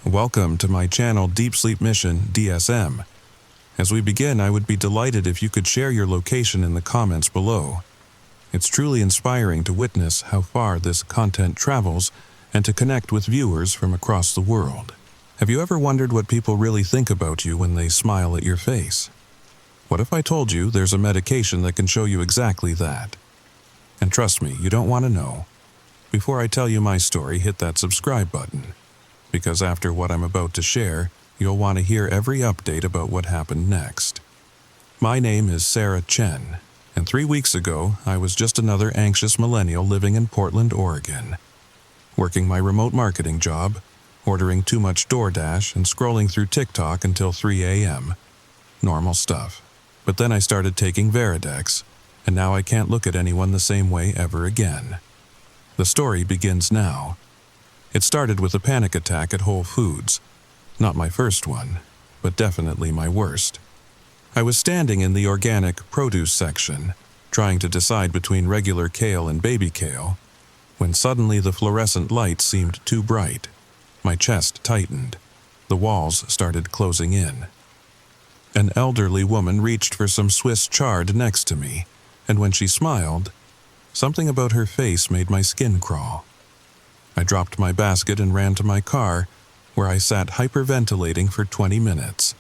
Welcome to my Channel Deep Sleep Mission-DSM. As we begin, I would be delighted if you could share your location in the comments below. It's truly inspiring to witness how far this content travels and to connect with viewers from across the world. Have you ever wondered what people really think about you when they smile at your face? What if I told you there's a medication that can show you exactly that? And trust me, you don't want to know. Before I tell you my story, hit that subscribe button, because after what I'm about to share, you'll want to hear every update about what happened next. My name is Sarah Chen, and 3 weeks ago, I was just another anxious millennial living in Portland, Oregon. Working my remote marketing job, ordering too much DoorDash, and scrolling through TikTok until 3 a.m. Normal stuff. But then I started taking Veridex, and now I can't look at anyone the same way ever again. The story begins now. It started with a panic attack at Whole Foods. Not my first one, but definitely my worst. I was standing in the organic produce section, trying to decide between regular kale and baby kale, when suddenly the fluorescent light seemed too bright. My chest tightened. The walls started closing in. An elderly woman reached for some Swiss chard next to me, and when she smiled, something about her face made my skin crawl. I dropped my basket and ran to my car, where I sat hyperventilating for 20 minutes.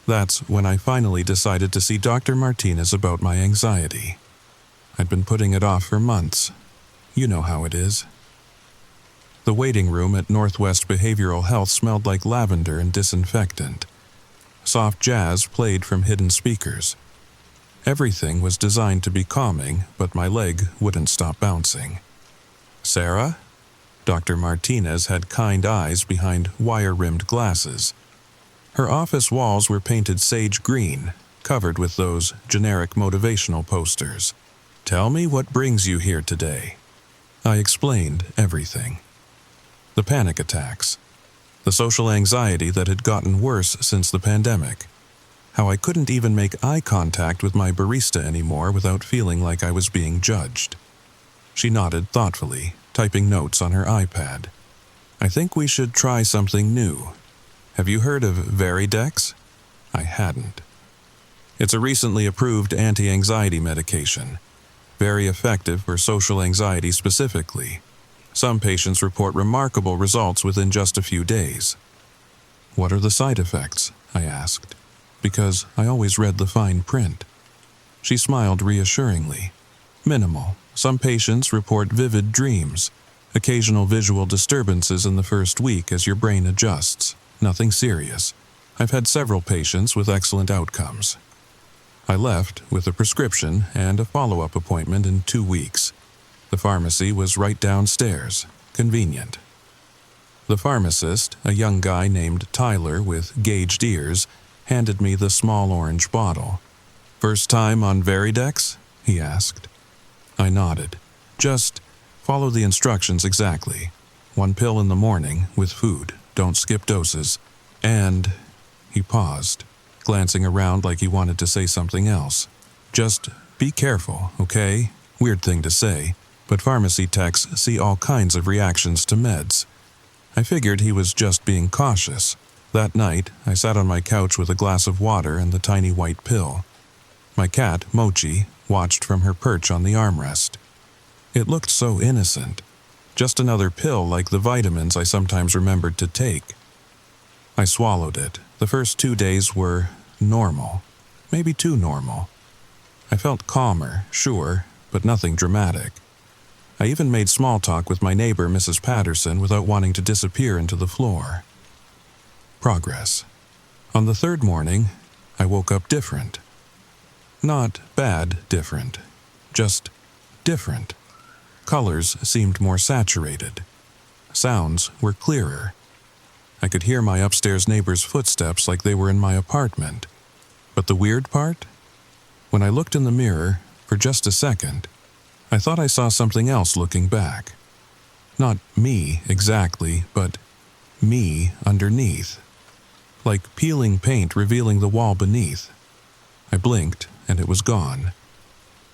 That's when I finally decided to see Dr. Martinez about my anxiety. I'd been putting it off for months. You know how it is. The waiting room at Northwest Behavioral Health smelled like lavender and disinfectant. Soft jazz played from hidden speakers. Everything was designed to be calming, but my leg wouldn't stop bouncing. "Sarah?" Dr. Martinez had kind eyes behind wire-rimmed glasses. Her office walls were painted sage green, covered with those generic motivational posters. "Tell me what brings you here today." I explained everything. The panic attacks. The social anxiety that had gotten worse since the pandemic. How I couldn't even make eye contact with my barista anymore without feeling like I was being judged. She nodded thoughtfully, typing notes on her iPad. "I think we should try something new. Have you heard of Veridex?" I hadn't. It's a recently approved anti-anxiety medication, very effective for social anxiety specifically. Some patients report remarkable results within just a few days. "What are the side effects?" I asked, because I always read the fine print. She smiled reassuringly. "Minimal. Some patients report vivid dreams, occasional visual disturbances in the first week as your brain adjusts. Nothing serious. I've had several patients with excellent outcomes." I left with a prescription and a follow-up appointment in 2 weeks. The pharmacy was right downstairs. Convenient. The pharmacist, a young guy named Tyler with gauged ears, handed me the small orange bottle. "First time on Veridex?" he asked. I nodded. "Just follow the instructions exactly. 1 pill in the morning, with food. Don't skip doses. And..." He paused, glancing around like he wanted to say something else. "Just be careful, okay? Weird thing to say, but pharmacy techs see all kinds of reactions to meds." I figured he was just being cautious. That night, I sat on my couch with a glass of water and the tiny white pill. My cat, Mochi, watched from her perch on the armrest. It looked so innocent. Just another pill like the vitamins I sometimes remembered to take. I swallowed it. The first 2 days were normal. Maybe too normal. I felt calmer, sure, but nothing dramatic. I even made small talk with my neighbor, Mrs. Patterson, without wanting to disappear into the floor. Progress. On the 3rd morning, I woke up different. Not bad different, just different. Colors seemed more saturated. Sounds were clearer. I could hear my upstairs neighbor's footsteps like they were in my apartment. But the weird part? When I looked in the mirror, for just a second, I thought I saw something else looking back. Not me exactly, but me underneath. Like peeling paint revealing the wall beneath. I blinked, and it was gone.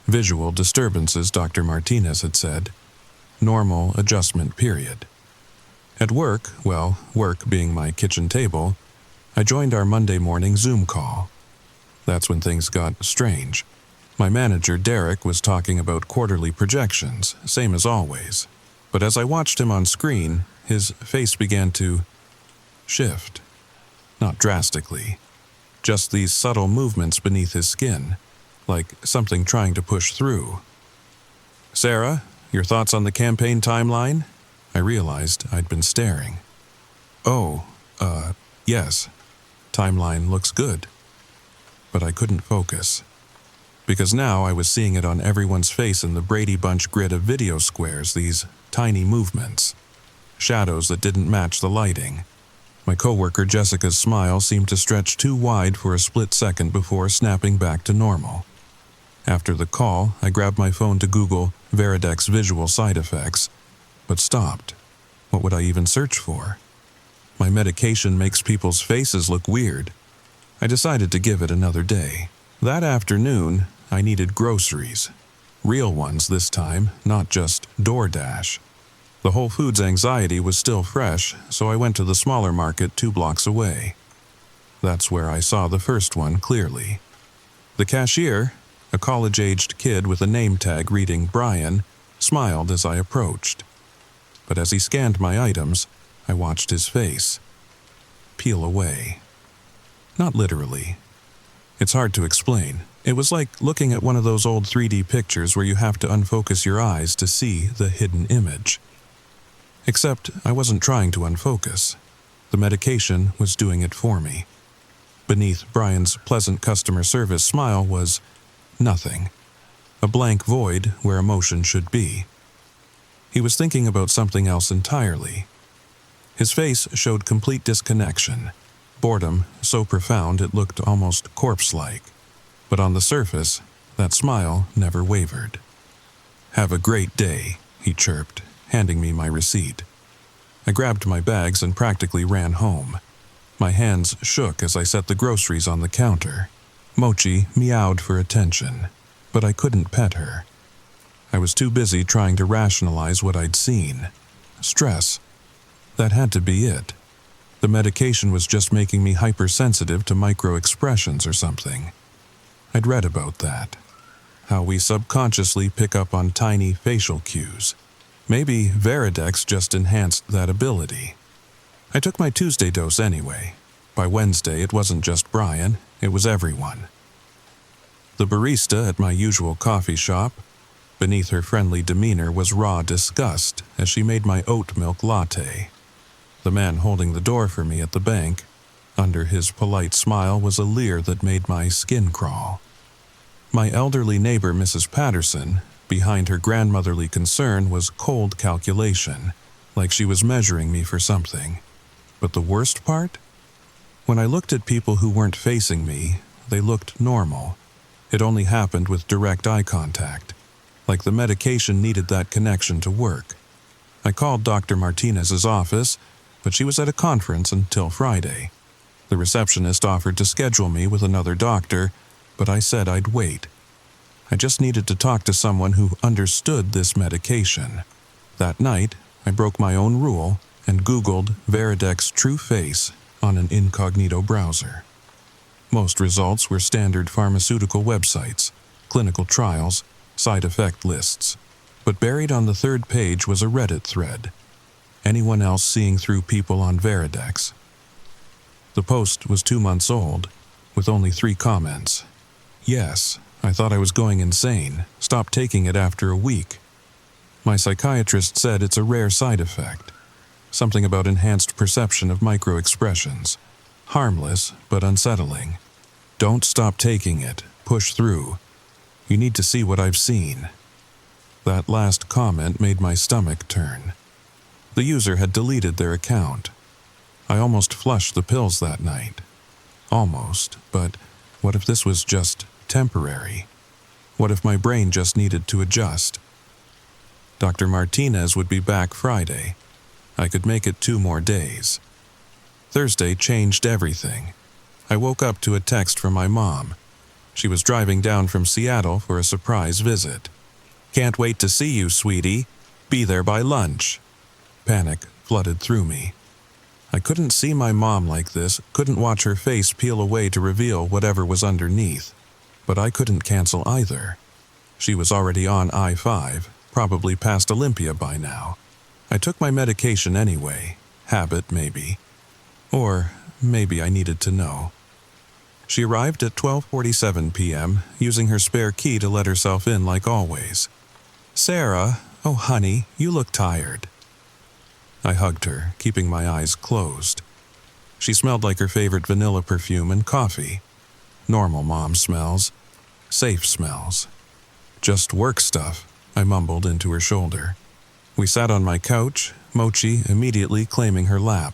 Visual disturbances, Dr. Martinez had said. Normal adjustment period. At work, work being my kitchen table, I joined our Monday morning Zoom call. That's when things got strange. My manager, Derek, was talking about quarterly projections, same as always. But as I watched him on screen, his face began to shift. Not drastically, just these subtle movements beneath his skin, like something trying to push through. "Sarah, your thoughts on the campaign timeline?" I realized I'd been staring. "Oh, yes. Timeline looks good." But I couldn't focus. Because now I was seeing it on everyone's face in the Brady Bunch grid of video squares, these tiny movements. Shadows that didn't match the lighting. My coworker Jessica's smile seemed to stretch too wide for a split second before snapping back to normal. After the call, I grabbed my phone to Google Veridex visual side effects, but stopped. What would I even search for? My medication makes people's faces look weird. I decided to give it another day. That afternoon, I needed groceries. Real ones this time, not just DoorDash. The Whole Foods anxiety was still fresh, so I went to the smaller market 2 blocks away. That's where I saw the first one clearly. The cashier, a college-aged kid with a name tag reading Brian, smiled as I approached. But as he scanned my items, I watched his face peel away. Not literally. It's hard to explain. It was like looking at one of those old 3D pictures where you have to unfocus your eyes to see the hidden image. Except I wasn't trying to unfocus. The medication was doing it for me. Beneath Brian's pleasant customer service smile was nothing. A blank void where emotion should be. He was thinking about something else entirely. His face showed complete disconnection. Boredom so profound it looked almost corpse-like. But on the surface, that smile never wavered. "Have a great day," he chirped, handing me my receipt. I grabbed my bags and practically ran home. My hands shook as I set the groceries on the counter. Mochi meowed for attention, but I couldn't pet her. I was too busy trying to rationalize what I'd seen. Stress. That had to be it. The medication was just making me hypersensitive to micro-expressions or something. I'd read about that. How we subconsciously pick up on tiny facial cues. Maybe Veridex just enhanced that ability. I took my Tuesday dose anyway. By Wednesday, it wasn't just Brian, it was everyone. The barista at my usual coffee shop, beneath her friendly demeanor was raw disgust as she made my oat milk latte. The man holding the door for me at the bank, under his polite smile was a leer that made my skin crawl. My elderly neighbor, Mrs. Patterson, behind her grandmotherly concern was cold calculation, like she was measuring me for something. But the worst part? When I looked at people who weren't facing me, they looked normal. It only happened with direct eye contact, like the medication needed that connection to work. I called Dr. Martinez's office, but she was at a conference until Friday. The receptionist offered to schedule me with another doctor, but I said I'd wait. I just needed to talk to someone who understood this medication. That night, I broke my own rule and Googled Veridex True Face on an incognito browser. Most results were standard pharmaceutical websites, clinical trials, side effect lists. But buried on the third page was a Reddit thread. Anyone else seeing through people on Veridex? The post was 2 months old, with only 3 comments. Yes, I thought I was going insane. Stopped taking it after a week. My psychiatrist said it's a rare side effect. Something about enhanced perception of micro-expressions. Harmless, but unsettling. Don't stop taking it. Push through. You need to see what I've seen. That last comment made my stomach turn. The user had deleted their account. I almost flushed the pills that night. Almost, but what if this was just temporary? What if my brain just needed to adjust? Dr. Martinez would be back Friday. I could make it 2 more days. Thursday changed everything. I woke up to a text from my mom. She was driving down from Seattle for a surprise visit. "Can't wait to see you, sweetie. Be there by lunch." Panic flooded through me. I couldn't see my mom like this, couldn't watch her face peel away to reveal whatever was underneath. But I couldn't cancel either. She was already on I-5, probably past Olympia by now. I took my medication anyway. Habit, maybe. Or maybe I needed to know. She arrived at 12:47 p.m., using her spare key to let herself in like always. "Sarah, oh honey, you look tired." I hugged her, keeping my eyes closed. She smelled like her favorite vanilla perfume and coffee. Normal mom smells. Safe smells. "Just work stuff," I mumbled into her shoulder. We sat on my couch, Mochi immediately claiming her lap.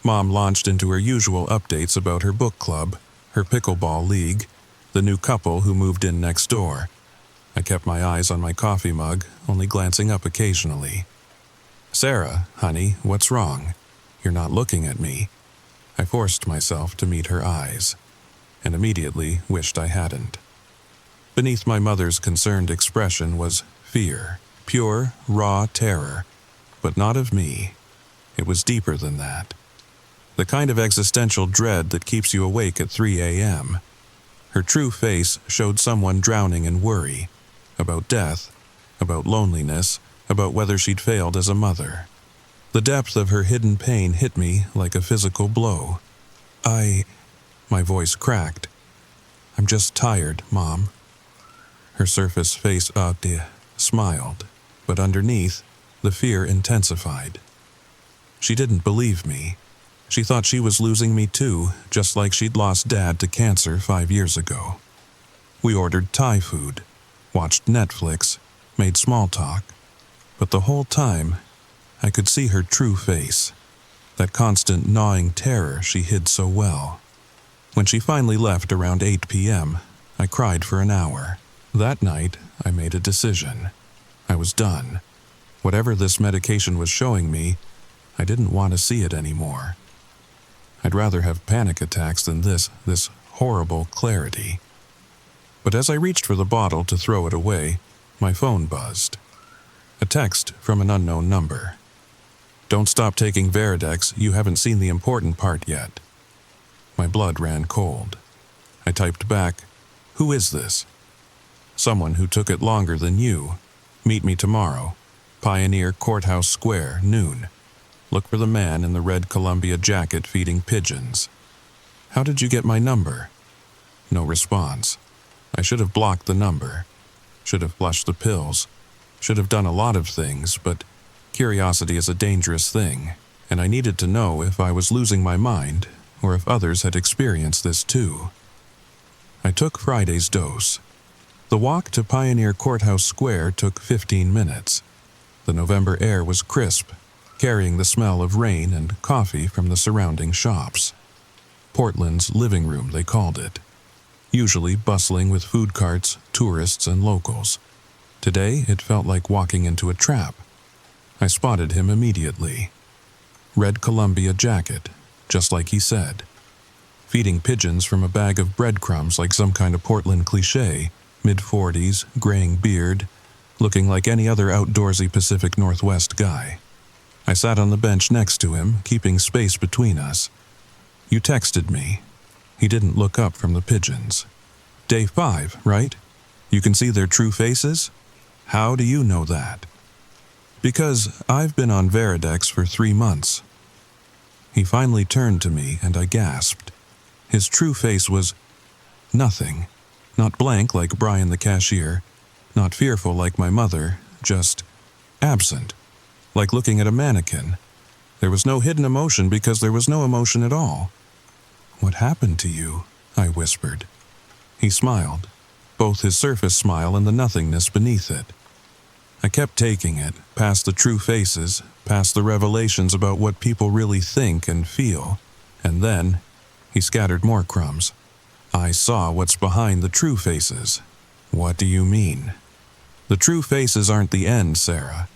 Mom launched into her usual updates about her book club, her pickleball league, the new couple who moved in next door. I kept my eyes on my coffee mug, only glancing up occasionally. "Sarah, honey, what's wrong? You're not looking at me." I forced myself to meet her eyes, and immediately wished I hadn't. Beneath my mother's concerned expression was fear, pure, raw terror, but not of me. It was deeper than that. The kind of existential dread that keeps you awake at 3 a.m. Her true face showed someone drowning in worry, about death, about loneliness, about whether she'd failed as a mother. The depth of her hidden pain hit me like a physical blow. My voice cracked. "I'm just tired, Mom." Her surface face smiled, but underneath, the fear intensified. She didn't believe me. She thought she was losing me too, just like she'd lost Dad to cancer 5 years ago. We ordered Thai food, watched Netflix, made small talk. But the whole time, I could see her true face, that constant gnawing terror she hid so well. When she finally left around 8 p.m., I cried for an hour. That night, I made a decision. I was done. Whatever this medication was showing me, I didn't want to see it anymore. I'd rather have panic attacks than this horrible clarity. But as I reached for the bottle to throw it away, my phone buzzed. A text from an unknown number. "Don't stop taking Veridex, you haven't seen the important part yet." My blood ran cold. I typed back, "Who is this?" "Someone who took it longer than you. Meet me tomorrow. Pioneer Courthouse Square, noon. Look for the man in the red Columbia jacket feeding pigeons." "How did you get my number?" No response. I should have blocked the number. Should have flushed the pills. Should have done a lot of things, but curiosity is a dangerous thing, and I needed to know if I was losing my mind or if others had experienced this too. I took Friday's dose. The walk to Pioneer Courthouse Square took 15 minutes. The November air was crisp, carrying the smell of rain and coffee from the surrounding shops. Portland's living room, they called it. Usually bustling with food carts, tourists, and locals. Today, it felt like walking into a trap. I spotted him immediately. Red Columbia jacket, just like he said. Feeding pigeons from a bag of breadcrumbs like some kind of Portland cliché, mid-40s, graying beard, looking like any other outdoorsy Pacific Northwest guy. I sat on the bench next to him, keeping space between us. "You texted me." He didn't look up from the pigeons. "Day 5, right? You can see their true faces? How do you know that?" "Because I've been on Veridex for 3 months." He finally turned to me and I gasped. His true face was nothing. Not blank like Brian the cashier, not fearful like my mother, just absent, like looking at a mannequin. There was no hidden emotion because there was no emotion at all. "What happened to you?" I whispered. He smiled, both his surface smile and the nothingness beneath it. I kept taking it, past the true faces, past the revelations about what people really think and feel, and then he scattered more crumbs. "I saw what's behind the true faces." "What do you mean?" "The true faces aren't the end, Sarah.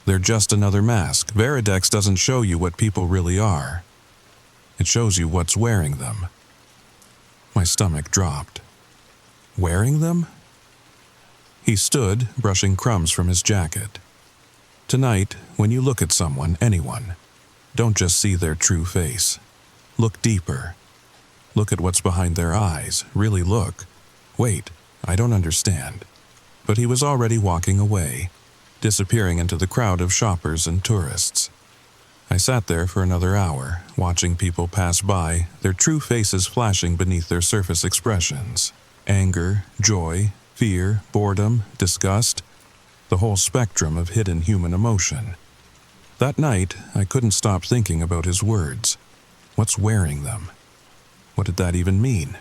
They're just another mask. Veridex doesn't show you what people really are. It shows you what's wearing them." My stomach dropped. Wearing them? He stood, brushing crumbs from his jacket. "Tonight, when you look at someone, anyone, Don't just see their true face. Look deeper. Look at what's behind their eyes. Really look. Wait, I don't understand. But he was already walking away, disappearing into the crowd of shoppers and tourists. I sat there for another hour, watching people pass by, their true faces flashing beneath their surface expressions. Anger, joy, fear, boredom, disgust, the whole spectrum of hidden human emotion. That night, I couldn't stop thinking about his words. What's wearing them? What did that even mean?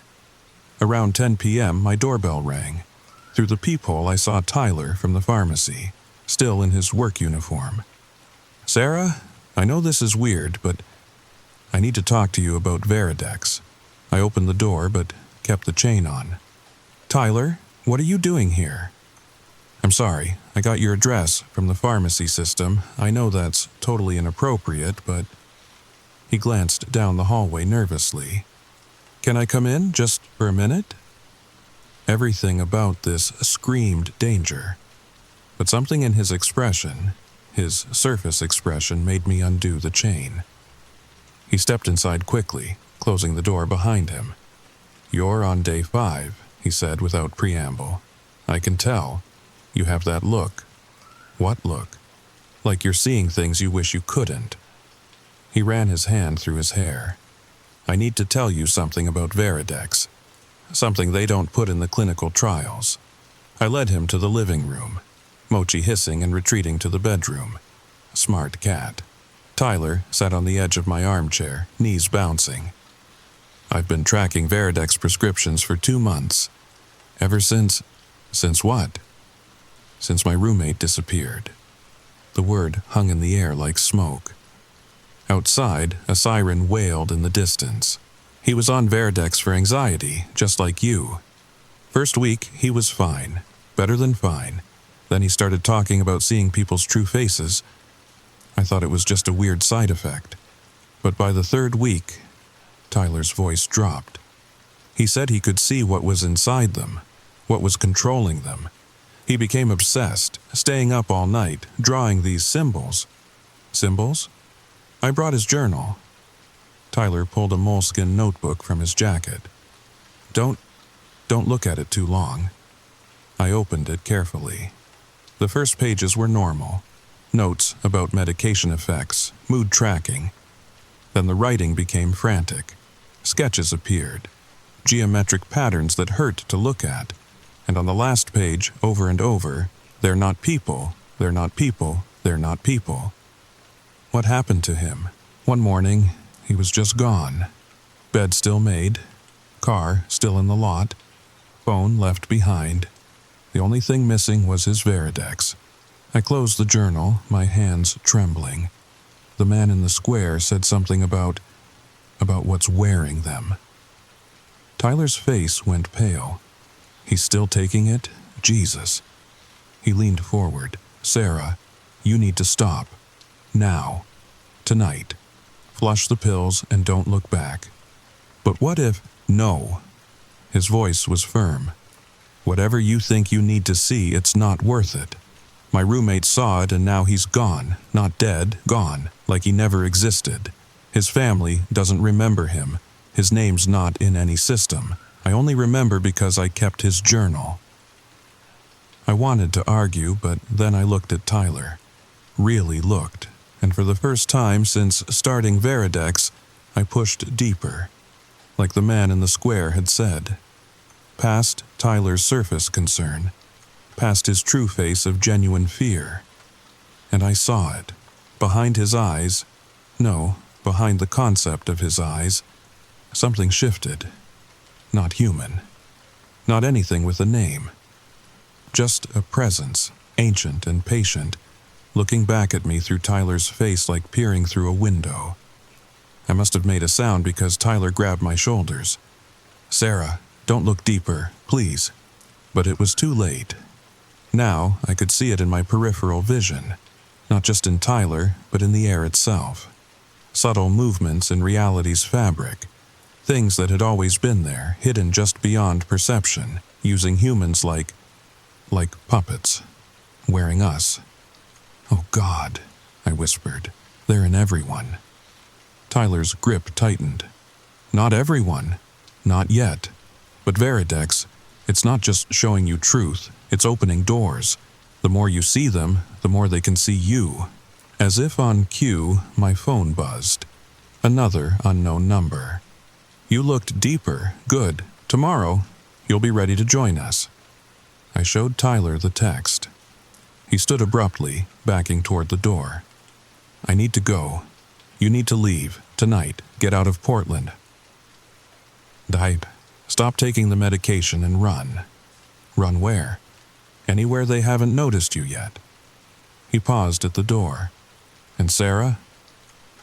Around 10 p.m., my doorbell rang. Through the peephole, I saw Tyler from the pharmacy, still in his work uniform. "Sarah, I know this is weird, but I need to talk to you about Veridex." I opened the door, but kept the chain on. "Tyler, what are you doing here?" "I'm sorry, I got your address from the pharmacy system. I know that's totally inappropriate, but..." He glanced down the hallway nervously. "Can I come in, just for a minute?" Everything about this screamed danger, but something in his expression, his surface expression, made me undo the chain. He stepped inside quickly, closing the door behind him. "You're on day 5, he said without preamble. "I can tell. You have that look." "What look?" "Like you're seeing things you wish you couldn't." He ran his hand through his hair. "I need to tell you something about Veridex. Something they don't put in the clinical trials." I led him to the living room, Mochi hissing and retreating to the bedroom. Smart cat. Tyler sat on the edge of my armchair, knees bouncing. "I've been tracking Veridex prescriptions for 2 months. Ever since..." "Since what?" "Since my roommate disappeared." The word hung in the air like smoke. Outside, a siren wailed in the distance. He was on Veridex for anxiety, just like you. First week, he was fine. Better than fine. Then he started talking about seeing people's true faces. I thought it was just a weird side effect. But by the 3rd week, Tyler's voice dropped. He said he could see what was inside them, what was controlling them. He became obsessed, staying up all night, drawing these symbols. Symbols? I brought his journal. Tyler pulled a moleskin notebook from his jacket. Don't look at it too long." I opened it carefully. The first pages were normal. Notes about medication effects, mood tracking. Then the writing became frantic. Sketches appeared. Geometric patterns that hurt to look at. And on the last page, over and over, "They're not people, they're not people, they're not people." What happened to him? One morning, he was just gone. Bed still made. Car still in the lot. Phone left behind. The only thing missing was his Veridex. I closed the journal, my hands trembling. The man in the square said something about what's wearing them. Tyler's face went pale. He's still taking it? Jesus. He leaned forward. "Sarah, you need to stop. Now. Tonight. Flush the pills and don't look back." "But what if..." "No." His voice was firm. "Whatever you think you need to see, it's not worth it. My roommate saw it and now he's gone. Not dead, gone, like he never existed. His family doesn't remember him. His name's not in any system. I only remember because I kept his journal." I wanted to argue, but then I looked at Tyler. Really looked. And for the first time since starting Veridex, I pushed deeper. Like the man in the square had said. Past Tyler's surface concern. Past his true face of genuine fear. And I saw it. Behind his eyes, no, behind the concept of his eyes, something shifted. Not human. Not anything with a name. Just a presence, ancient and patient, looking back at me through Tyler's face like peering through a window. I must have made a sound because Tyler grabbed my shoulders. "Sarah, don't look deeper, please." But it was too late. Now I could see it in my peripheral vision, not just in Tyler, but in the air itself. Subtle movements in reality's fabric, things that had always been there, hidden just beyond perception, using humans like puppets, wearing us. "Oh God," I whispered, "they're in everyone." Tyler's grip tightened. Not everyone. Not yet. But Veridex, it's not just showing you truth, it's opening doors. The more you see them, the more they can see you. As if on cue, my phone buzzed. Another unknown number. You looked deeper. Good. Tomorrow, you'll be ready to join us. I showed Tyler the text. He stood abruptly, backing toward the door. I need to go. You need to leave. Tonight. Get out of Portland. Dipe. Stop taking the medication and run. Run where? Anywhere they haven't noticed you yet. He paused at the door. And Sarah?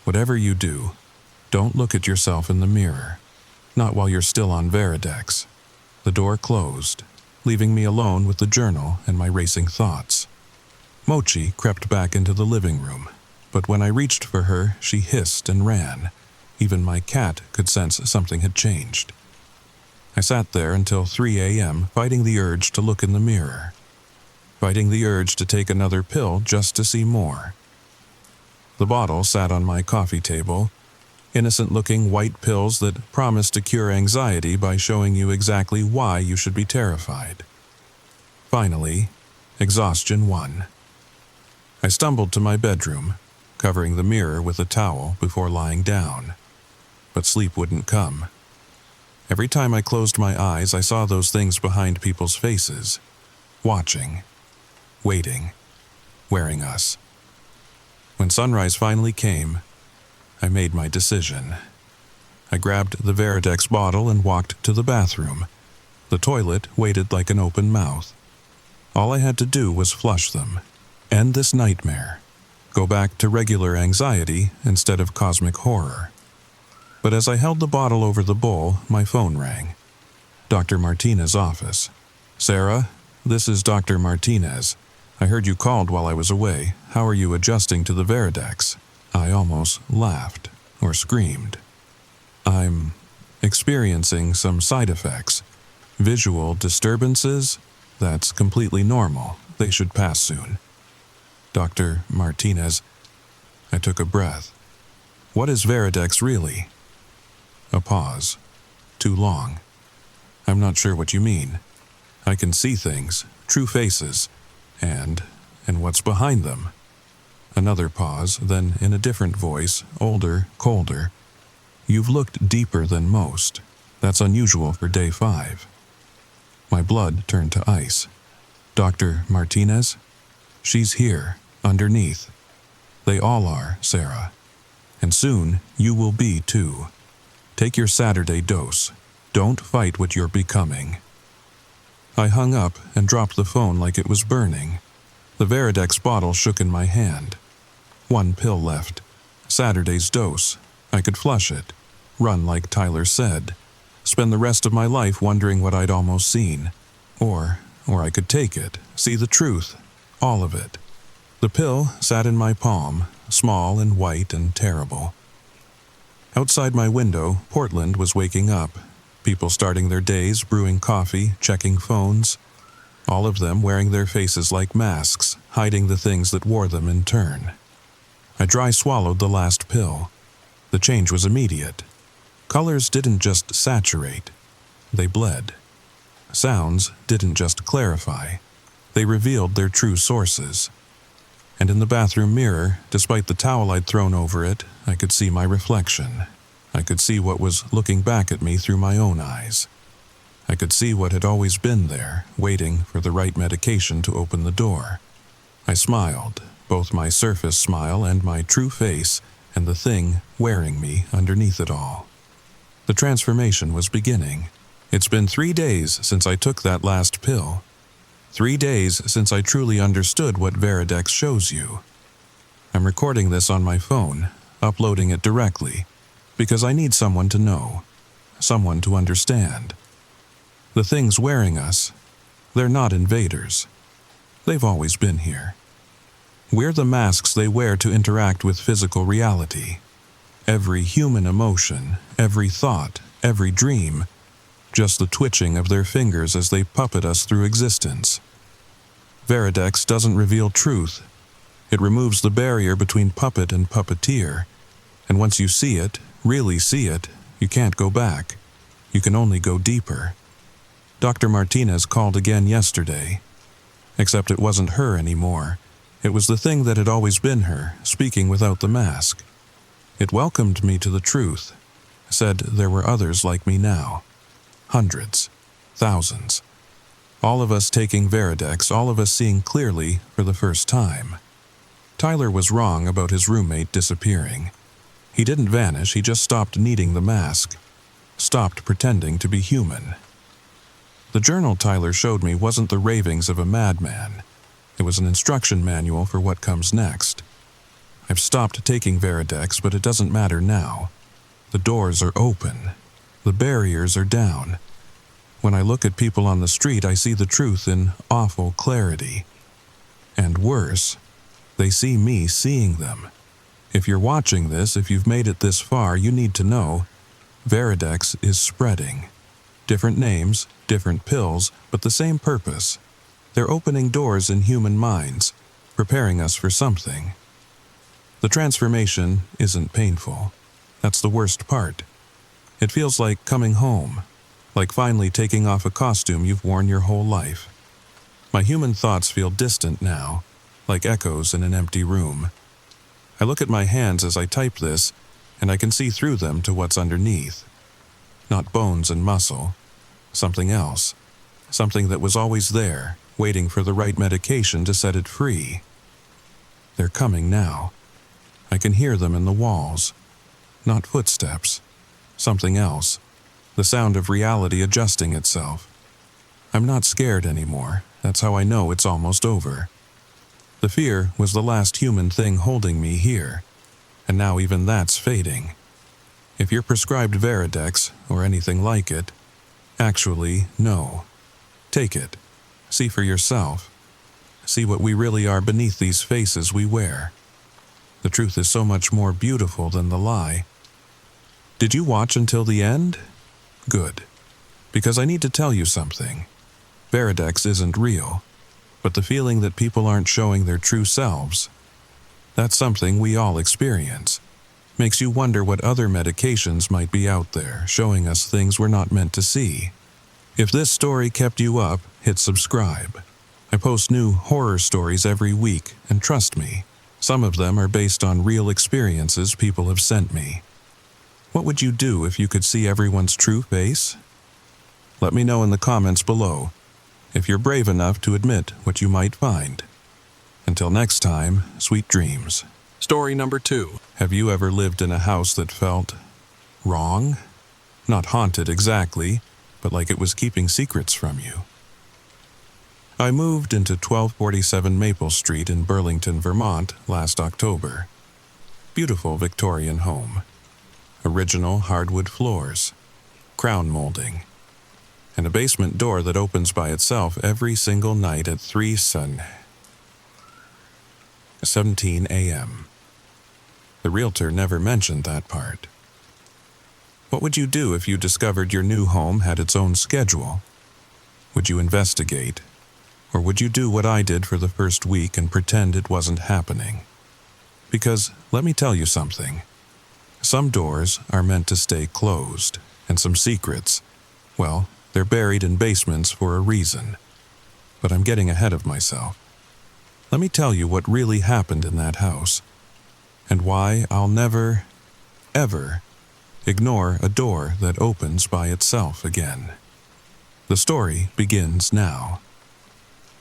Whatever you do, don't look at yourself in the mirror. Not while you're still on Veridex. The door closed, leaving me alone with the journal and my racing thoughts. Mochi crept back into the living room, but when I reached for her, she hissed and ran. Even my cat could sense something had changed. I sat there until 3 a.m. fighting the urge to look in the mirror. Fighting the urge to take another pill just to see more. The bottle sat on my coffee table, innocent-looking white pills that promise to cure anxiety by showing you exactly why you should be terrified. Finally, exhaustion won. I stumbled to my bedroom, covering the mirror with a towel before lying down. But sleep wouldn't come. Every time I closed my eyes, I saw those things behind people's faces, watching, waiting, wearing us. When sunrise finally came, I made my decision. I grabbed the Veridex bottle and walked to the bathroom. The toilet waited like an open mouth. All I had to do was flush them, end this nightmare, go back to regular anxiety instead of cosmic horror. But as I held the bottle over the bowl, my phone rang. Dr. Martinez's office. Sarah, this is Dr. Martinez. I heard you called while I was away. How are you adjusting to the Veridex? I almost laughed or screamed. I'm experiencing some side effects. Visual disturbances? That's completely normal. They should pass soon. Dr. Martinez. I took a breath. What is Veridex really? A pause. Too long. I'm not sure what you mean. I can see things, true faces, and what's behind them. Another pause, then in a different voice, older, colder. You've looked deeper than most. That's unusual for day 5. My blood turned to ice. Dr. Martinez? She's here, underneath. They all are, Sarah. And soon, you will be too. Take your Saturday dose. Don't fight what you're becoming. I hung up and dropped the phone like it was burning. The Veridex bottle shook in my hand. 1 pill left. Saturday's dose. I could flush it. Run like Tyler said. Spend the rest of my life wondering what I'd almost seen. Or I could take it, see the truth. All of it. The pill sat in my palm, small and white and terrible. Outside my window, Portland was waking up. People starting their days, brewing coffee, checking phones. All of them wearing their faces like masks, hiding the things that wore them in turn. I dry swallowed the last pill. The change was immediate. Colors didn't just saturate, they bled. Sounds didn't just clarify, they revealed their true sources. And in the bathroom mirror, despite the towel I'd thrown over it, I could see my reflection. I could see what was looking back at me through my own eyes. I could see what had always been there, waiting for the right medication to open the door. I smiled, both my surface smile and my true face, and the thing wearing me underneath it all. The transformation was beginning. It's been 3 days since I took that last pill. 3 days since I truly understood what Veridex shows you. I'm recording this on my phone, uploading it directly, because I need someone to know, someone to understand. The things wearing us, they're not invaders. They've always been here. We're the masks they wear to interact with physical reality. Every human emotion, every thought, every dream, just the twitching of their fingers as they puppet us through existence. Veridex doesn't reveal truth. It removes the barrier between puppet and puppeteer. And once you see it, really see it, you can't go back. You can only go deeper. Dr. Martinez called again yesterday. Except it wasn't her anymore. It was the thing that had always been her, speaking without the mask. It welcomed me to the truth, said there were others like me now. Hundreds, thousands. All of us taking Veridex, all of us seeing clearly for the first time. Tyler was wrong about his roommate disappearing. He didn't vanish, he just stopped needing the mask. Stopped pretending to be human. The journal Tyler showed me wasn't the ravings of a madman. It was an instruction manual for what comes next. I've stopped taking Veridex, but it doesn't matter now. The doors are open. The barriers are down. When I look at people on the street, I see the truth in awful clarity. And worse, they see me seeing them. If you're watching this, if you've made it this far, you need to know Veridex is spreading. Different names, different pills, but the same purpose. They're opening doors in human minds, preparing us for something. The transformation isn't painful. That's the worst part. It feels like coming home, like finally taking off a costume you've worn your whole life. My human thoughts feel distant now, like echoes in an empty room. I look at my hands as I type this, and I can see through them to what's underneath. Not bones and muscle, something else. Something that was always there, waiting for the right medication to set it free. They're coming now. I can hear them in the walls. Not footsteps. Something else. The sound of reality adjusting itself. I'm not scared anymore. That's how I know it's almost over. The fear was the last human thing holding me here, and now even that's fading. If you're prescribed Veridex, or anything like it, actually, no. Take it. See for yourself. See what we really are beneath these faces we wear. The truth is so much more beautiful than the lie. Did you watch until the end? Good. Because I need to tell you something. Veridex isn't real, but the feeling that people aren't showing their true selves, that's something we all experience. Makes you wonder what other medications might be out there, showing us things we're not meant to see. If this story kept you up, hit subscribe. I post new horror stories every week, and trust me, some of them are based on real experiences people have sent me. What would you do if you could see everyone's true face? Let me know in the comments below, if you're brave enough to admit what you might find. Until next time, sweet dreams. Story number 2. Have you ever lived in a house that felt wrong? Not haunted exactly, but like it was keeping secrets from you. I moved into 1247 Maple Street in Burlington, Vermont last October. Beautiful Victorian home. Original hardwood floors. Crown molding. And a basement door that opens by itself every single night at 3:17 a.m. The realtor never mentioned that part. What would you do if you discovered your new home had its own schedule? Would you investigate? Or would you do what I did for the first week and pretend it wasn't happening? Because, let me tell you something. Some doors are meant to stay closed, and some secrets, well, they're buried in basements for a reason. But I'm getting ahead of myself. Let me tell you what really happened in that house, and why I'll never, ever ignore a door that opens by itself again. The story begins now.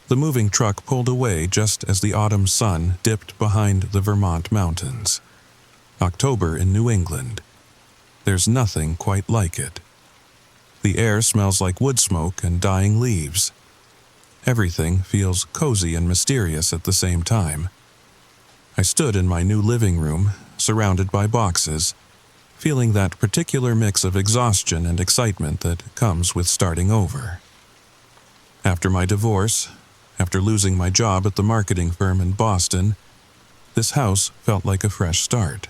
The moving truck pulled away just as the autumn sun dipped behind the Vermont mountains. October in New England. There's nothing quite like it. The air smells like wood smoke and dying leaves. Everything feels cozy and mysterious at the same time. I stood in my new living room, surrounded by boxes, feeling that particular mix of exhaustion and excitement that comes with starting over. After my divorce, after losing my job at the marketing firm in Boston, this house felt like a fresh start.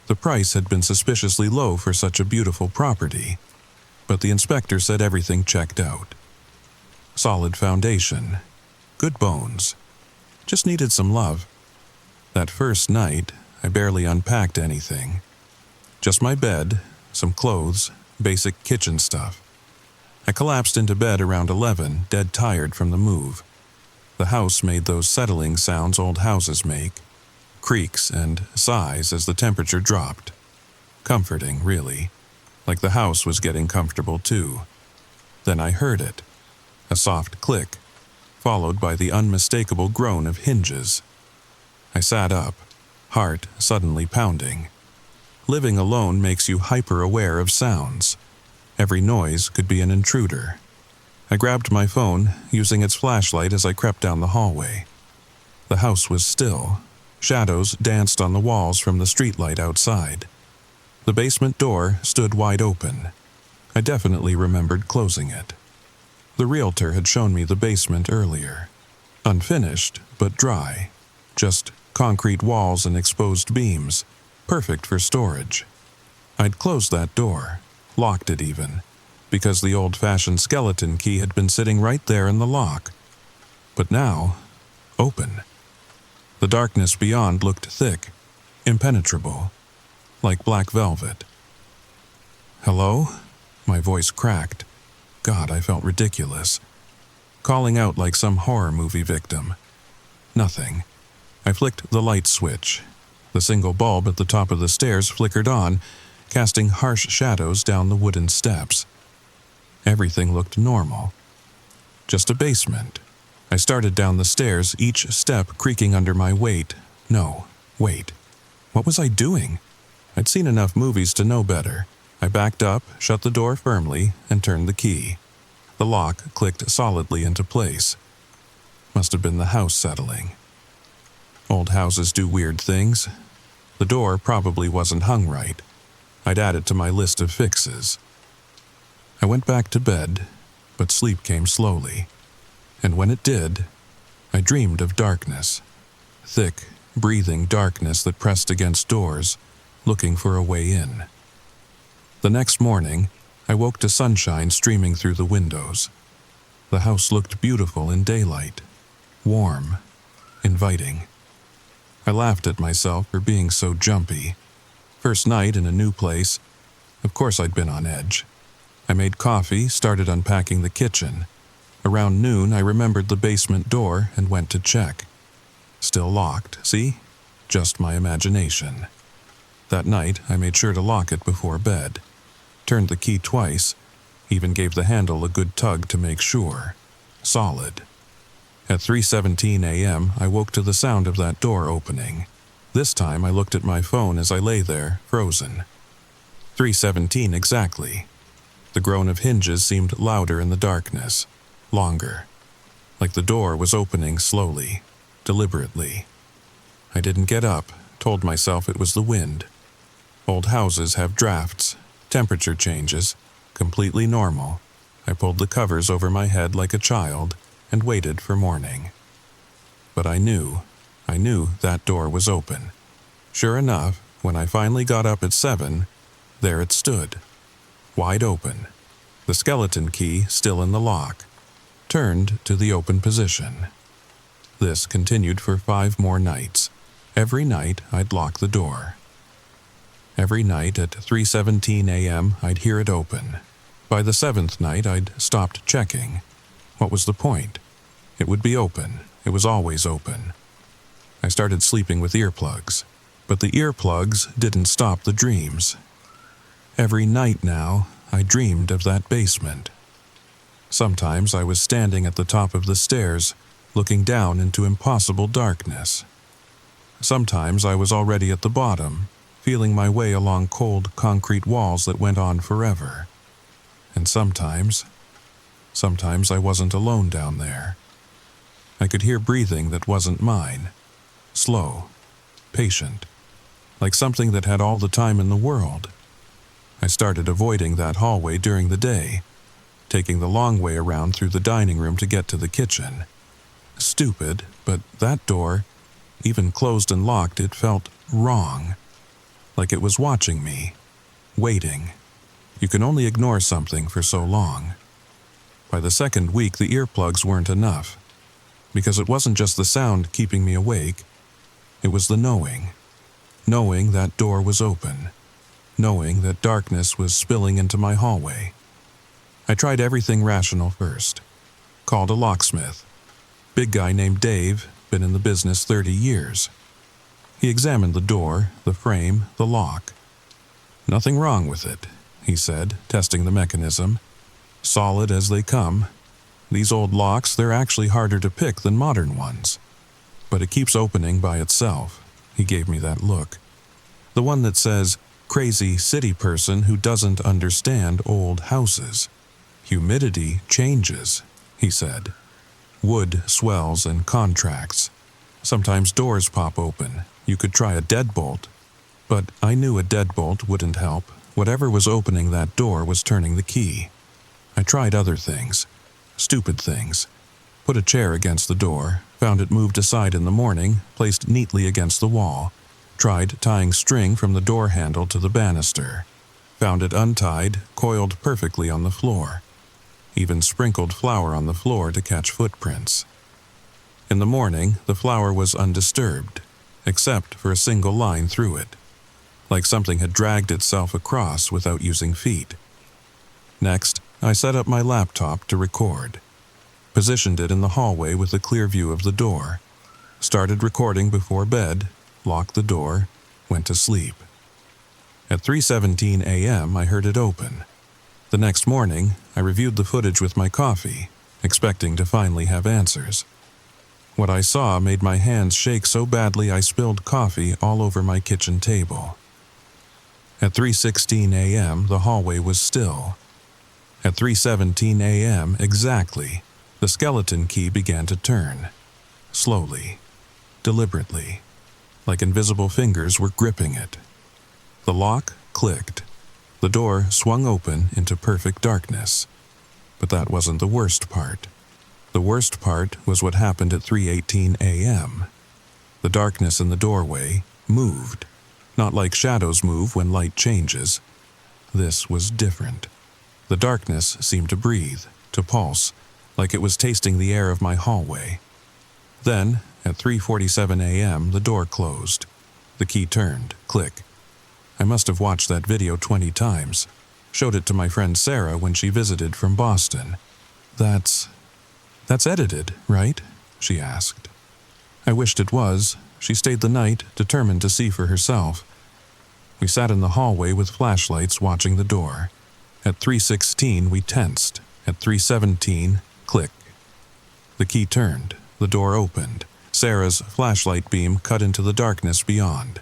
The price had been suspiciously low for such a beautiful property, but the inspector said everything checked out. Solid foundation, good bones, just needed some love. That first night, I barely unpacked anything. Just my bed, some clothes, basic kitchen stuff. I collapsed into bed around 11, dead tired from the move. The house made those settling sounds old houses make, creaks and sighs as the temperature dropped. Comforting, really, like the house was getting comfortable too. Then I heard it, a soft click, followed by the unmistakable groan of hinges. I sat up, heart suddenly pounding. Living alone makes you hyper-aware of sounds. Every noise could be an intruder. I grabbed my phone, using its flashlight as I crept down the hallway. The house was still. Shadows danced on the walls from the streetlight outside. The basement door stood wide open. I definitely remembered closing it. The realtor had shown me the basement earlier. Unfinished, but dry. Just concrete walls and exposed beams, perfect for storage. I'd closed that door, locked it even, because the old-fashioned skeleton key had been sitting right there in the lock. But now, open. The darkness beyond looked thick, impenetrable, like black velvet. "Hello?" My voice cracked. God, I felt ridiculous. Calling out like some horror movie victim. Nothing. I flicked the light switch. The single bulb at the top of the stairs flickered on, casting harsh shadows down the wooden steps. Everything looked normal. Just a basement. I started down the stairs, each step creaking under my weight. No, wait. What was I doing? I'd seen enough movies to know better. I backed up, shut the door firmly, and turned the key. The lock clicked solidly into place. Must have been the house settling. Old houses do weird things. The door probably wasn't hung right. I'd add it to my list of fixes. I went back to bed, but sleep came slowly. And when it did, I dreamed of darkness. Thick, breathing darkness that pressed against doors, looking for a way in. The next morning, I woke to sunshine streaming through the windows. The house looked beautiful in daylight, warm, inviting. I laughed at myself for being so jumpy. First night in a new place, of course I'd been on edge. I made coffee, started unpacking the kitchen. Around noon, I remembered the basement door and went to check. Still locked, see? Just my imagination. That night, I made sure to lock it before bed. Turned the key twice, even gave the handle a good tug to make sure. Solid. At 3:17 a.m., I woke to the sound of that door opening. This time, I looked at my phone as I lay there, frozen. 3:17 exactly. The groan of hinges seemed louder in the darkness, longer. Like the door was opening slowly, deliberately. I didn't get up, told myself it was the wind. Old houses have drafts, temperature changes, completely normal. I pulled the covers over my head like a child and waited for morning. But I knew that door was open. Sure enough, when I finally got up at 7, there it stood, wide open, the skeleton key still in the lock, turned to the open position. This continued for 5 more nights. Every night I'd lock the door. Every night at 3:17 a.m. I'd hear it open. By the 7th night I'd stopped checking. What was the point? It would be open. It was always open. I started sleeping with earplugs, but the earplugs didn't stop the dreams. Every night now, I dreamed of that basement. Sometimes I was standing at the top of the stairs, looking down into impossible darkness. Sometimes I was already at the bottom, feeling my way along cold concrete walls that went on forever. And sometimes I wasn't alone down there. I could hear breathing that wasn't mine, slow, patient, like something that had all the time in the world. I started avoiding that hallway during the day, taking the long way around through the dining room to get to the kitchen. Stupid, but that door, even closed and locked, it felt wrong, like it was watching me, waiting. You can only ignore something for so long. By the second week, the earplugs weren't enough, because it wasn't just the sound keeping me awake, it was the knowing. knowing that door was open, knowing that darkness was spilling into my hallway. I tried everything rational first. Called a locksmith. Big guy named Dave, been in the business 30 years. He examined the door, the frame, the lock. "Nothing wrong with it," he said, testing the mechanism. "Solid as they come. These old locks, they're actually harder to pick than modern ones. But it keeps opening by itself." He gave me that look. The one that says, "Crazy city person who doesn't understand old houses. Humidity changes," he said. "Wood swells and contracts. Sometimes doors pop open. You could try a deadbolt." But I knew a deadbolt wouldn't help. Whatever was opening that door was turning the key. I tried other things. Stupid things. Put a chair against the door, found it moved aside in the morning, placed neatly against the wall. Tried tying string from the door handle to the banister. Found it untied, coiled perfectly on the floor. Even sprinkled flour on the floor to catch footprints. In the morning, the flour was undisturbed, except for a single line through it, like something had dragged itself across without using feet. Next, I set up my laptop to record. Positioned it in the hallway with a clear view of the door. Started recording before bed, locked the door, went to sleep. At 3:17 a.m., I heard it open. The next morning, I reviewed the footage with my coffee, expecting to finally have answers. What I saw made my hands shake so badly I spilled coffee all over my kitchen table. At 3:16 a.m., the hallway was still. At 3:17 a.m. exactly, the skeleton key began to turn. Slowly, deliberately, like invisible fingers were gripping it. The lock clicked. The door swung open into perfect darkness. But that wasn't the worst part. The worst part was what happened at 3:18 a.m. The darkness in the doorway moved, not like shadows move when light changes. This was different. The darkness seemed to breathe, to pulse, like it was tasting the air of my hallway. Then, at 3:47 a.m., the door closed. The key turned, click. I must have watched that video 20 times. Showed it to my friend Sarah when she visited from Boston. That's edited, right?" she asked. I wished it was. She stayed the night, determined to see for herself. We sat in the hallway with flashlights watching the door. At 3:16 we tensed. At 3:17, click. The key turned. The door opened. Sarah's flashlight beam cut into the darkness beyond.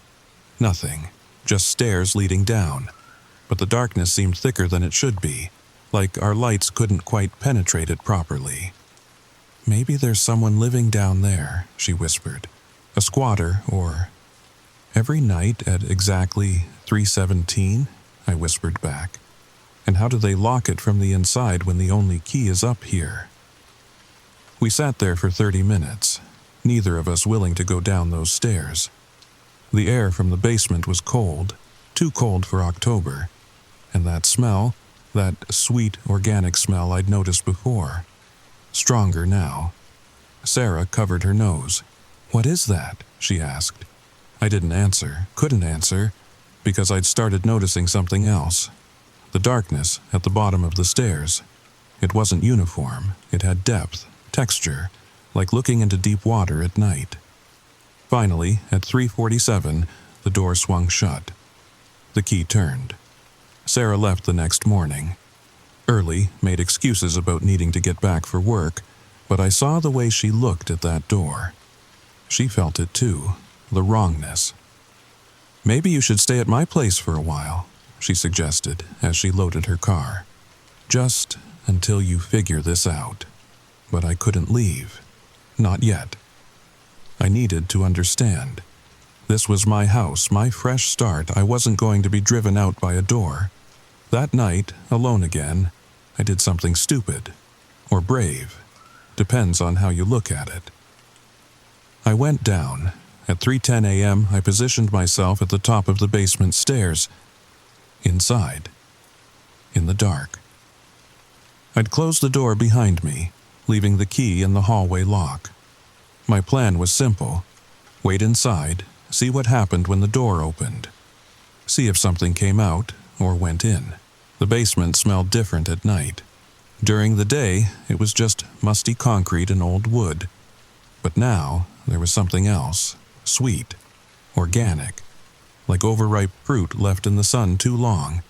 Nothing. Just stairs leading down. But the darkness seemed thicker than it should be, like our lights couldn't quite penetrate it properly. "Maybe there's someone living down there," she whispered. "A squatter or—" "Every night at exactly 3:17, I whispered back. "And how do they lock it from the inside when the only key is up here?" We sat there for 30 minutes, neither of us willing to go down those stairs. The air from the basement was cold, too cold for October, and that smell, that sweet organic smell I'd noticed before, stronger now. Sarah covered her nose. "What is that?" she asked. I didn't answer, couldn't answer, because I'd started noticing something else. The darkness at the bottom of the stairs. It wasn't uniform, it had depth, texture, like looking into deep water at night. Finally, at 3:47, the door swung shut. The key turned. Sarah left the next morning. Early, made excuses about needing to get back for work, but I saw the way she looked at that door. She felt it too, the wrongness. "Maybe you should stay at my place for a while," she suggested as she loaded her car. "Just until you figure this out." But I couldn't leave. Not yet. I needed to understand. This was my house, my fresh start. I wasn't going to be driven out by a door. That night, alone again, I did something stupid. Or brave. Depends on how you look at it. I went down. At 3:10 a.m., I positioned myself at the top of the basement stairs. Inside. In the dark. I'd closed the door behind me, leaving the key in the hallway lock. My plan was simple. Wait inside, see what happened when the door opened. See if something came out or went in. The basement smelled different at night. During the day, it was just musty concrete and old wood. But now, there was something else, sweet, organic, like overripe fruit left in the sun too long.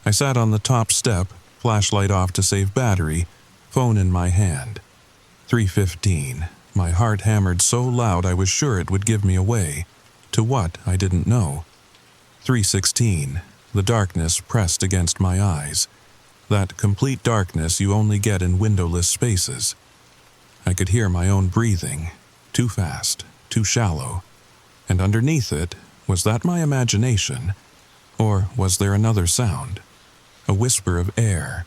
I sat on the top step, flashlight off to save battery, phone in my hand. 3:15. My heart hammered so loud I was sure it would give me away. To what, I didn't know. 3:16. The darkness pressed against my eyes. That complete darkness you only get in windowless spaces. I could hear my own breathing, too fast, too shallow. And underneath it, was that my imagination? Or was there another sound? A whisper of air,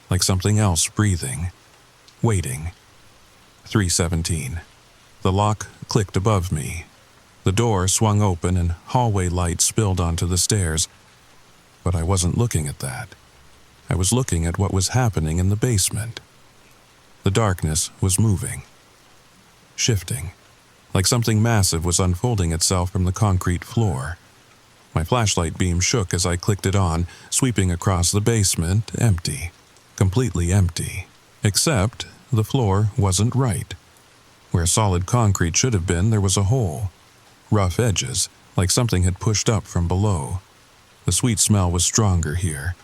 like something else breathing, waiting. 3:17. The lock clicked above me. The door swung open and hallway light spilled onto the stairs. But I wasn't looking at that. I was looking at what was happening in the basement. The darkness was moving, shifting, like something massive was unfolding itself from the concrete floor. My flashlight beam shook as I clicked it on, sweeping across the basement, empty, completely empty. Except the floor wasn't right. Where solid concrete should have been, there was a hole. Rough edges, like something had pushed up from below. The sweet smell was stronger here,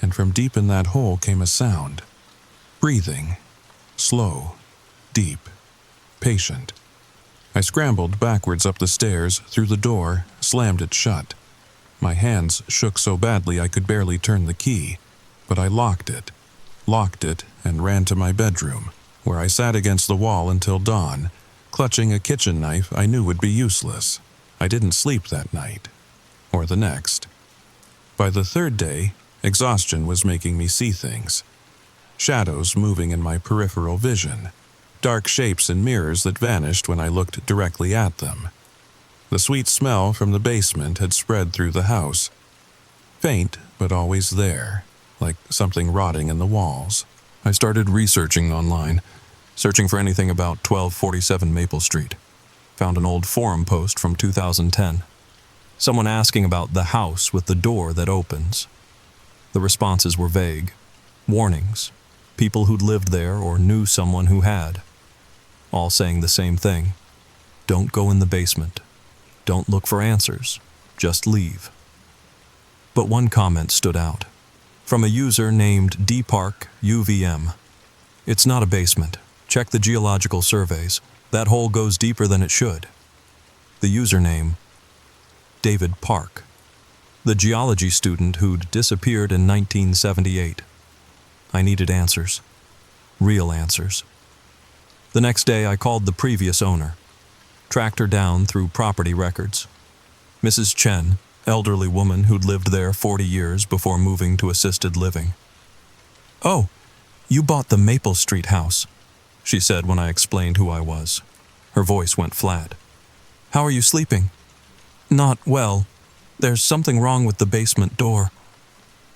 and from deep in that hole came a sound. Breathing. Slow. Deep. Patient. I scrambled backwards up the stairs, through the door, slammed it shut. My hands shook so badly I could barely turn the key, but I locked it, and ran to my bedroom, where I sat against the wall until dawn, clutching a kitchen knife I knew would be useless. I didn't sleep that night, or the next. By the third day, exhaustion was making me see things. Shadows moving in my peripheral vision, dark shapes in mirrors that vanished when I looked directly at them. The sweet smell from the basement had spread through the house. Faint, but always there, like something rotting in the walls. I started researching online, searching for anything about 1247 Maple Street. Found an old forum post from 2010. Someone asking about the house with the door that opens. The responses were vague. Warnings. People who'd lived there or knew someone who had. All saying the same thing. Don't go in the basement. Don't look for answers. Just leave. But one comment stood out. From a user named dparkuvm. It's not a basement. Check the geological surveys. That hole goes deeper than it should. The username, David Park. The geology student who'd disappeared in 1978. I needed answers. Real answers. The next day I called the previous owner. Tracked her down through property records. Mrs. Chen, elderly woman who'd lived there 40 years before moving to assisted living. "Oh, you bought the Maple Street house," she said when I explained who I was. Her voice went flat. "How are you sleeping?" "Not well. There's something wrong with the basement door."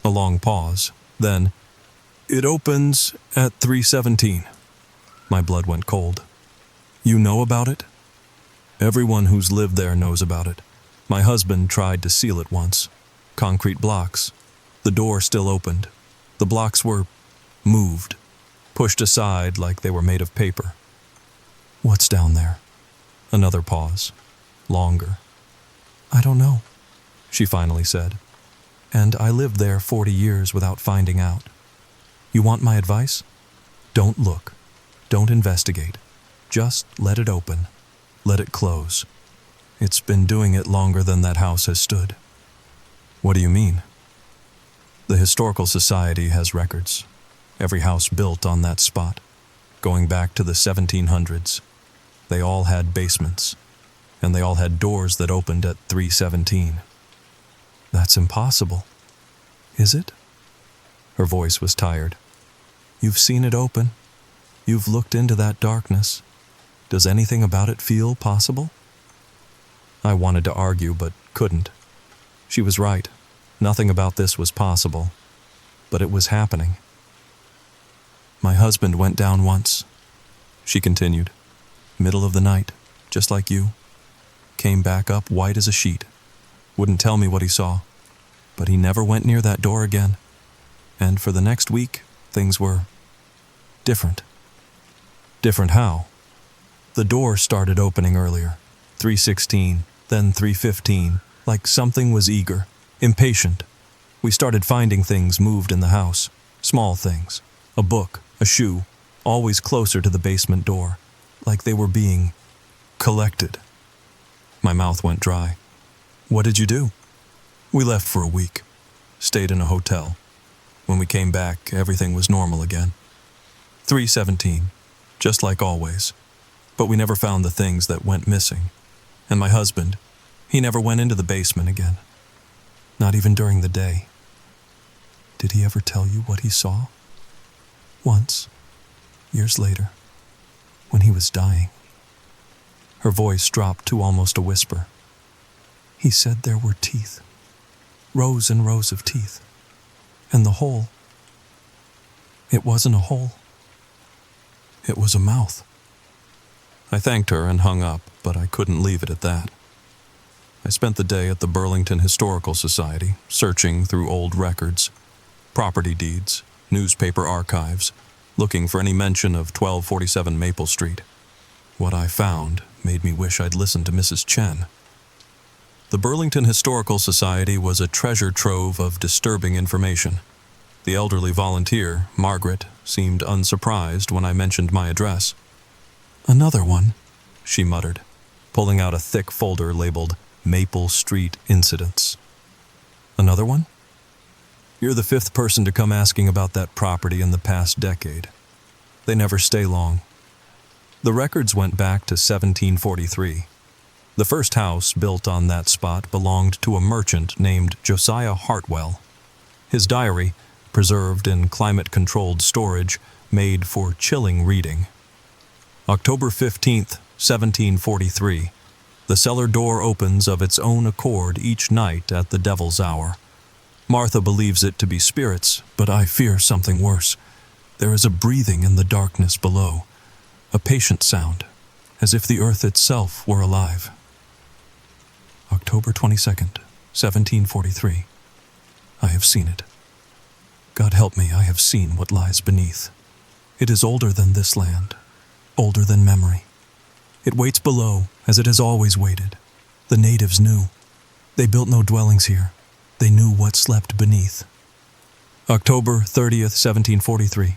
A long pause. Then, "It opens at 3:17. My blood went cold. "You know about it?" "Everyone who's lived there knows about it. My husband tried to seal it once. Concrete blocks. The door still opened. The blocks were moved, pushed aside like they were made of paper." "What's down there?" Another pause. Longer. "I don't know," she finally said. "And I lived there 40 years without finding out. You want my advice? Don't look. Don't investigate. Just let it open. Let it close. It's been doing it longer than that house has stood." "What do you mean?" "The Historical Society has records. Every house built on that spot, going back to the 1700s. They all had basements, and they all had doors that opened at 3:17. "That's impossible." "Is it?" Her voice was tired. "You've seen it open. You've looked into that darkness. Does anything about it feel possible?" I wanted to argue, but couldn't. She was right. Nothing about this was possible. But it was happening. "My husband went down once," she continued. "Middle of the night, just like you. came back up white as a sheet. Wouldn't tell me what he saw, but he never went near that door again. And for the next week, things were different. Different how? The door started opening earlier, 3:16, then 3:15, like something was eager, impatient. We started finding things moved in the house, small things, a book, a shoe, always closer to the basement door, like they were being collected. My mouth went dry. What did you do? We left for a week, stayed in a hotel. When we came back, everything was normal again. 3:17, just like always. But we never found the things that went missing. And my husband, he never went into the basement again. Not even during the day. Did he ever tell you what he saw? Once, years later, when he was dying. Her voice dropped to almost a whisper. He said there were teeth. Rows and rows of teeth. And the hole. It wasn't a hole. It was a mouth. I thanked her and hung up, but I couldn't leave it at that. I spent the day at the Burlington Historical Society, searching through old records, property deeds, newspaper archives, looking for any mention of 1247 Maple Street. What I found made me wish I'd listened to Mrs. Chen. The Burlington Historical Society was a treasure trove of disturbing information. The elderly volunteer, Margaret, seemed unsurprised when I mentioned my address. Another one, she muttered, pulling out a thick folder labeled Maple Street Incidents. Another one? You're the fifth person to come asking about that property in the past decade. They never stay long. The records went back to 1743. The first house built on that spot belonged to a merchant named Josiah Hartwell. His diary, preserved in climate-controlled storage, made for chilling reading. October 15th, 1743. The cellar door opens of its own accord each night at the devil's hour. Martha believes it to be spirits, but I fear something worse. There is a breathing in the darkness below, a patient sound, as if the earth itself were alive. October 22nd, 1743. I have seen it. God help me, I have seen what lies beneath. It is older than this land, older than memory. It waits below, as it has always waited. The natives knew. They built no dwellings here. They knew what slept beneath. October 30th, 1743.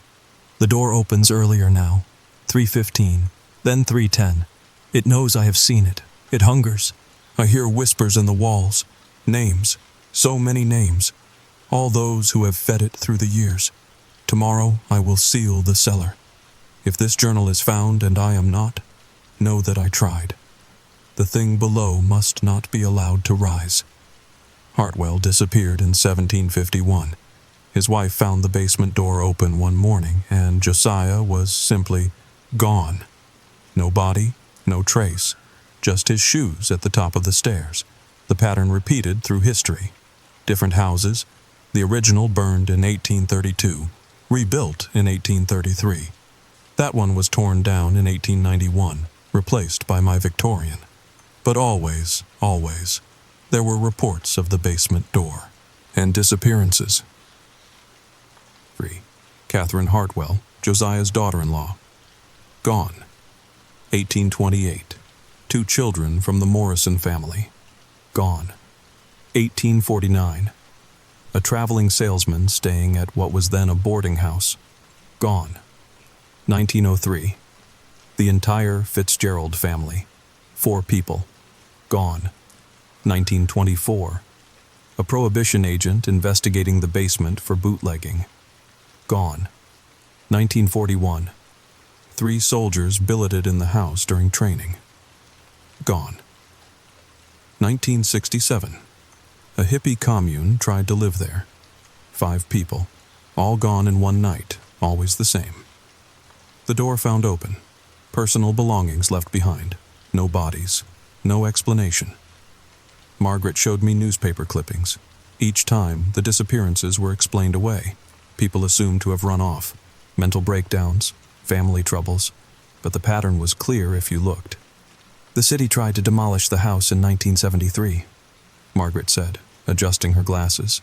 The door opens earlier now, 3:15, then 3:10. It knows I have seen it. It hungers. I hear whispers in the walls. Names, so many names. All those who have fed it through the years. Tomorrow I will seal the cellar. If this journal is found and I am not, know that I tried. The thing below must not be allowed to rise. Hartwell disappeared in 1751. His wife found the basement door open one morning, and Josiah was simply gone. No body, no trace, just his shoes at the top of the stairs. The pattern repeated through history. Different houses, the original burned in 1832, rebuilt in 1833. That one was torn down in 1891, replaced by my Victorian. But always, there were reports of the basement door and disappearances. 3. Catherine Hartwell, Josiah's daughter-in-law. Gone. 1828. 2 children from the Morrison family. Gone. 1849. A traveling salesman staying at what was then a boarding house. Gone. 1903. The entire Fitzgerald family. 4 people. Gone. 1924. A prohibition agent investigating the basement for bootlegging. Gone. 1941. 3 soldiers billeted in the house during training. Gone. 1967. A hippie commune tried to live there. 5 people, all gone in one night, always the same. The door found open. Personal belongings left behind. No bodies. No explanation. Margaret showed me newspaper clippings. Each time, the disappearances were explained away. People assumed to have run off. Mental breakdowns, family troubles. But the pattern was clear if you looked. The city tried to demolish the house in 1973, Margaret said, adjusting her glasses.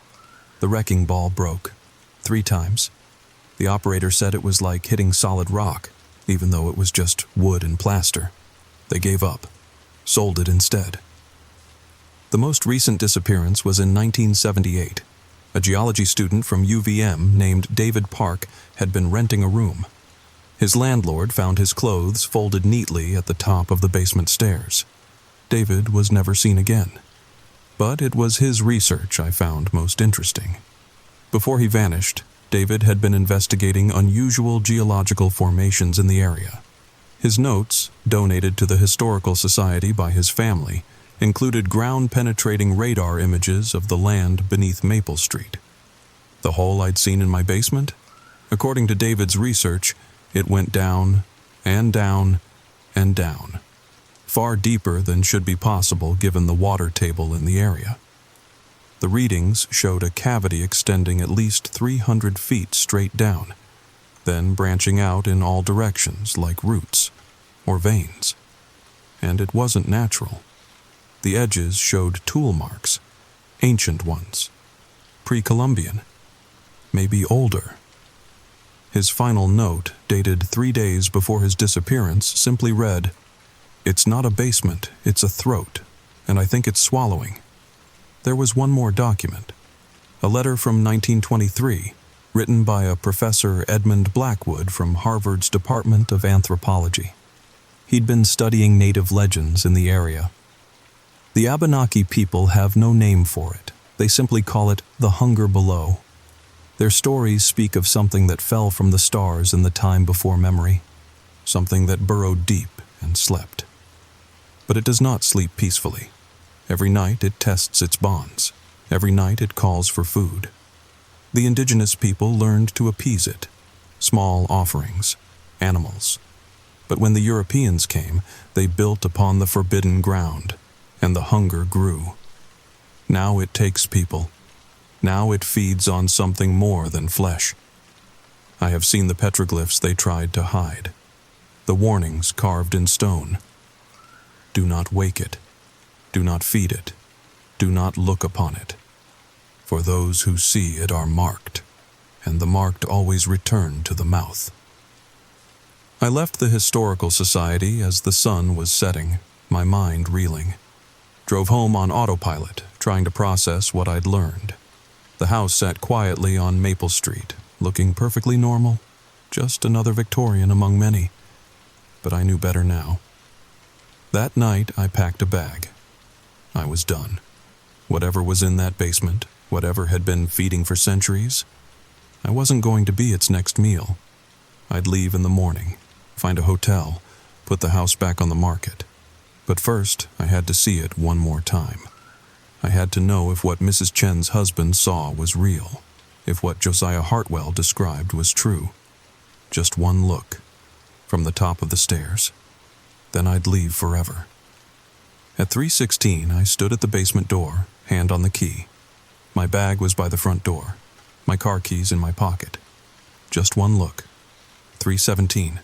The wrecking ball broke 3 times. The operator said it was like hitting solid rock, even though it was just wood and plaster. They gave up, sold it instead. The most recent disappearance was in 1978. A geology student from UVM named David Park had been renting a room. His landlord found his clothes folded neatly at the top of the basement stairs. David was never seen again. But it was his research I found most interesting. Before he vanished, David had been investigating unusual geological formations in the area. His notes, donated to the Historical Society by his family, included ground-penetrating radar images of the land beneath Maple Street. The hole I'd seen in my basement? According to David's research, it went down and down and down, far deeper than should be possible given the water table in the area. The readings showed a cavity extending at least 300 feet straight down, then branching out in all directions like roots or veins. And it wasn't natural. The edges showed tool marks, ancient ones, pre-Columbian, maybe older. His final note, dated 3 days before his disappearance, simply read, "It's not a basement, it's a throat, and I think it's swallowing." There was one more document, a letter from 1923, written by a Professor Edmund Blackwood from Harvard's Department of Anthropology. He'd been studying native legends in the area. The Abenaki people have no name for it. They simply call it the hunger below. Their stories speak of something that fell from the stars in the time before memory, something that burrowed deep and slept. But it does not sleep peacefully. Every night it tests its bonds. Every night it calls for food. The indigenous people learned to appease it. Small offerings, animals. But when the Europeans came, they built upon the forbidden ground, and the hunger grew. Now it takes people. Now it feeds on something more than flesh. I have seen the petroglyphs they tried to hide. The warnings carved in stone. Do not wake it. Do not feed it. Do not look upon it. For those who see it are marked, and the marked always return to the mouth. I left the Historical Society as the sun was setting, my mind reeling. Drove home on autopilot, trying to process what I'd learned. The house sat quietly on Maple Street, looking perfectly normal, just another Victorian among many. But I knew better now. That night I packed a bag. I was done. Whatever was in that basement, whatever had been feeding for centuries, I wasn't going to be its next meal. I'd leave in the morning, find a hotel, put the house back on the market. But first, I had to see it one more time. I had to know if what Mrs. Chen's husband saw was real, if what Josiah Hartwell described was true. Just one look, from the top of the stairs. Then I'd leave forever. At 3:16, I stood at the basement door, hand on the key. My bag was by the front door, my car keys in my pocket. Just one look. 3:17.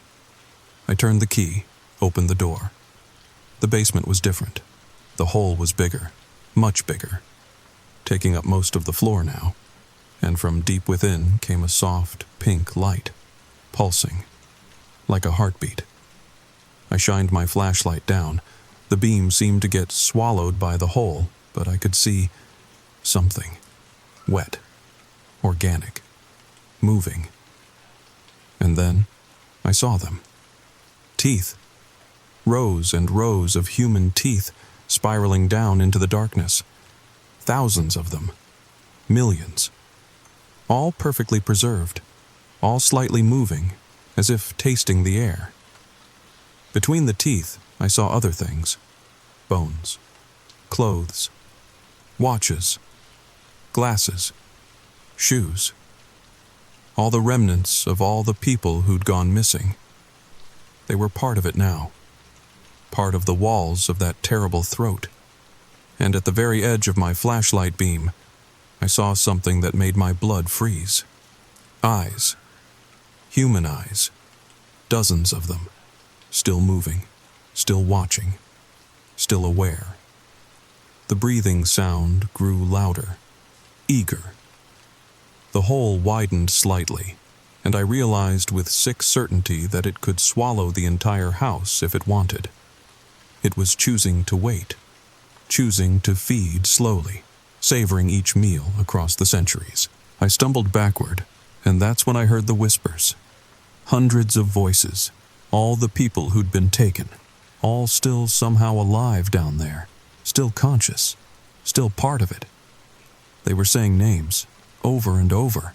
I turned the key, opened the door. The basement was different. The hole was bigger, much bigger, taking up most of the floor now, and from deep within came a soft, pink light, pulsing, like a heartbeat. I shined my flashlight down. The beam seemed to get swallowed by the hole, but I could see something, wet, organic, moving. And then I saw them. Teeth. Rows and rows of human teeth spiraling down into the darkness. Thousands of them. Millions. All perfectly preserved. All slightly moving, as if tasting the air. Between the teeth, I saw other things. Bones. Clothes. Watches. Glasses. Shoes. All the remnants of all the people who'd gone missing. They were part of it now. Part of the walls of that terrible throat. And at the very edge of my flashlight beam, I saw something that made my blood freeze. Eyes. Human eyes. Dozens of them. Still moving. Still watching. still aware. The breathing sound grew louder, eager. The hole widened slightly, and I realized with sick certainty that it could swallow the entire house if it wanted. It was choosing to wait, choosing to feed slowly, savoring each meal across the centuries. I stumbled backward, and that's when I heard the whispers. Hundreds of voices, all the people who'd been taken, all still somehow alive down there, still conscious, still part of it. They were saying names, over and over,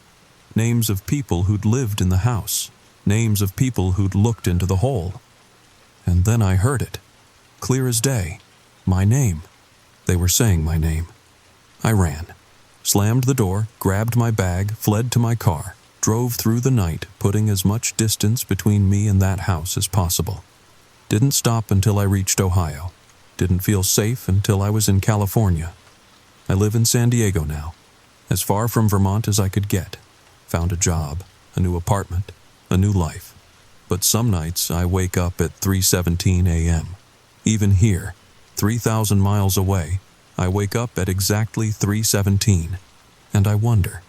names of people who'd lived in the house, names of people who'd looked into the hole. And then I heard it, clear as day, my name. They were saying my name. I ran, slammed the door, grabbed my bag, fled to my car, drove through the night, putting as much distance between me and that house as possible. Didn't stop until I reached Ohio. Didn't feel safe until I was in California. I live in San Diego now, as far from Vermont as I could get. Found a job, a new apartment, a new life. But some nights I wake up at 3:17 a.m. Even here, 3,000 miles away, I wake up at exactly 3:17, and I wonder,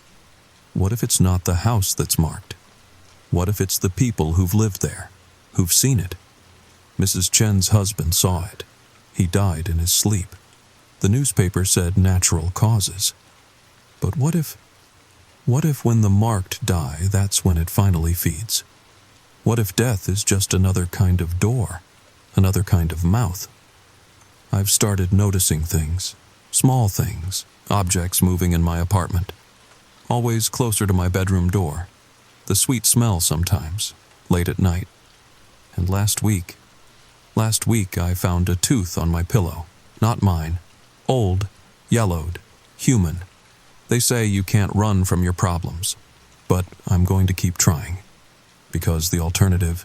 what if it's not the house that's marked? What if it's the people who've lived there, who've seen it? Mrs. Chen's husband saw it. He died in his sleep. The newspaper said natural causes. But what if when the marked die, that's when it finally feeds? What if death is just another kind of door, another kind of mouth? I've started noticing things, small things, objects moving in my apartment, always closer to my bedroom door, the sweet smell sometimes, late at night. And last week I found a tooth on my pillow, not mine, old, yellowed, human. They say you can't run from your problems, but I'm going to keep trying, because the alternative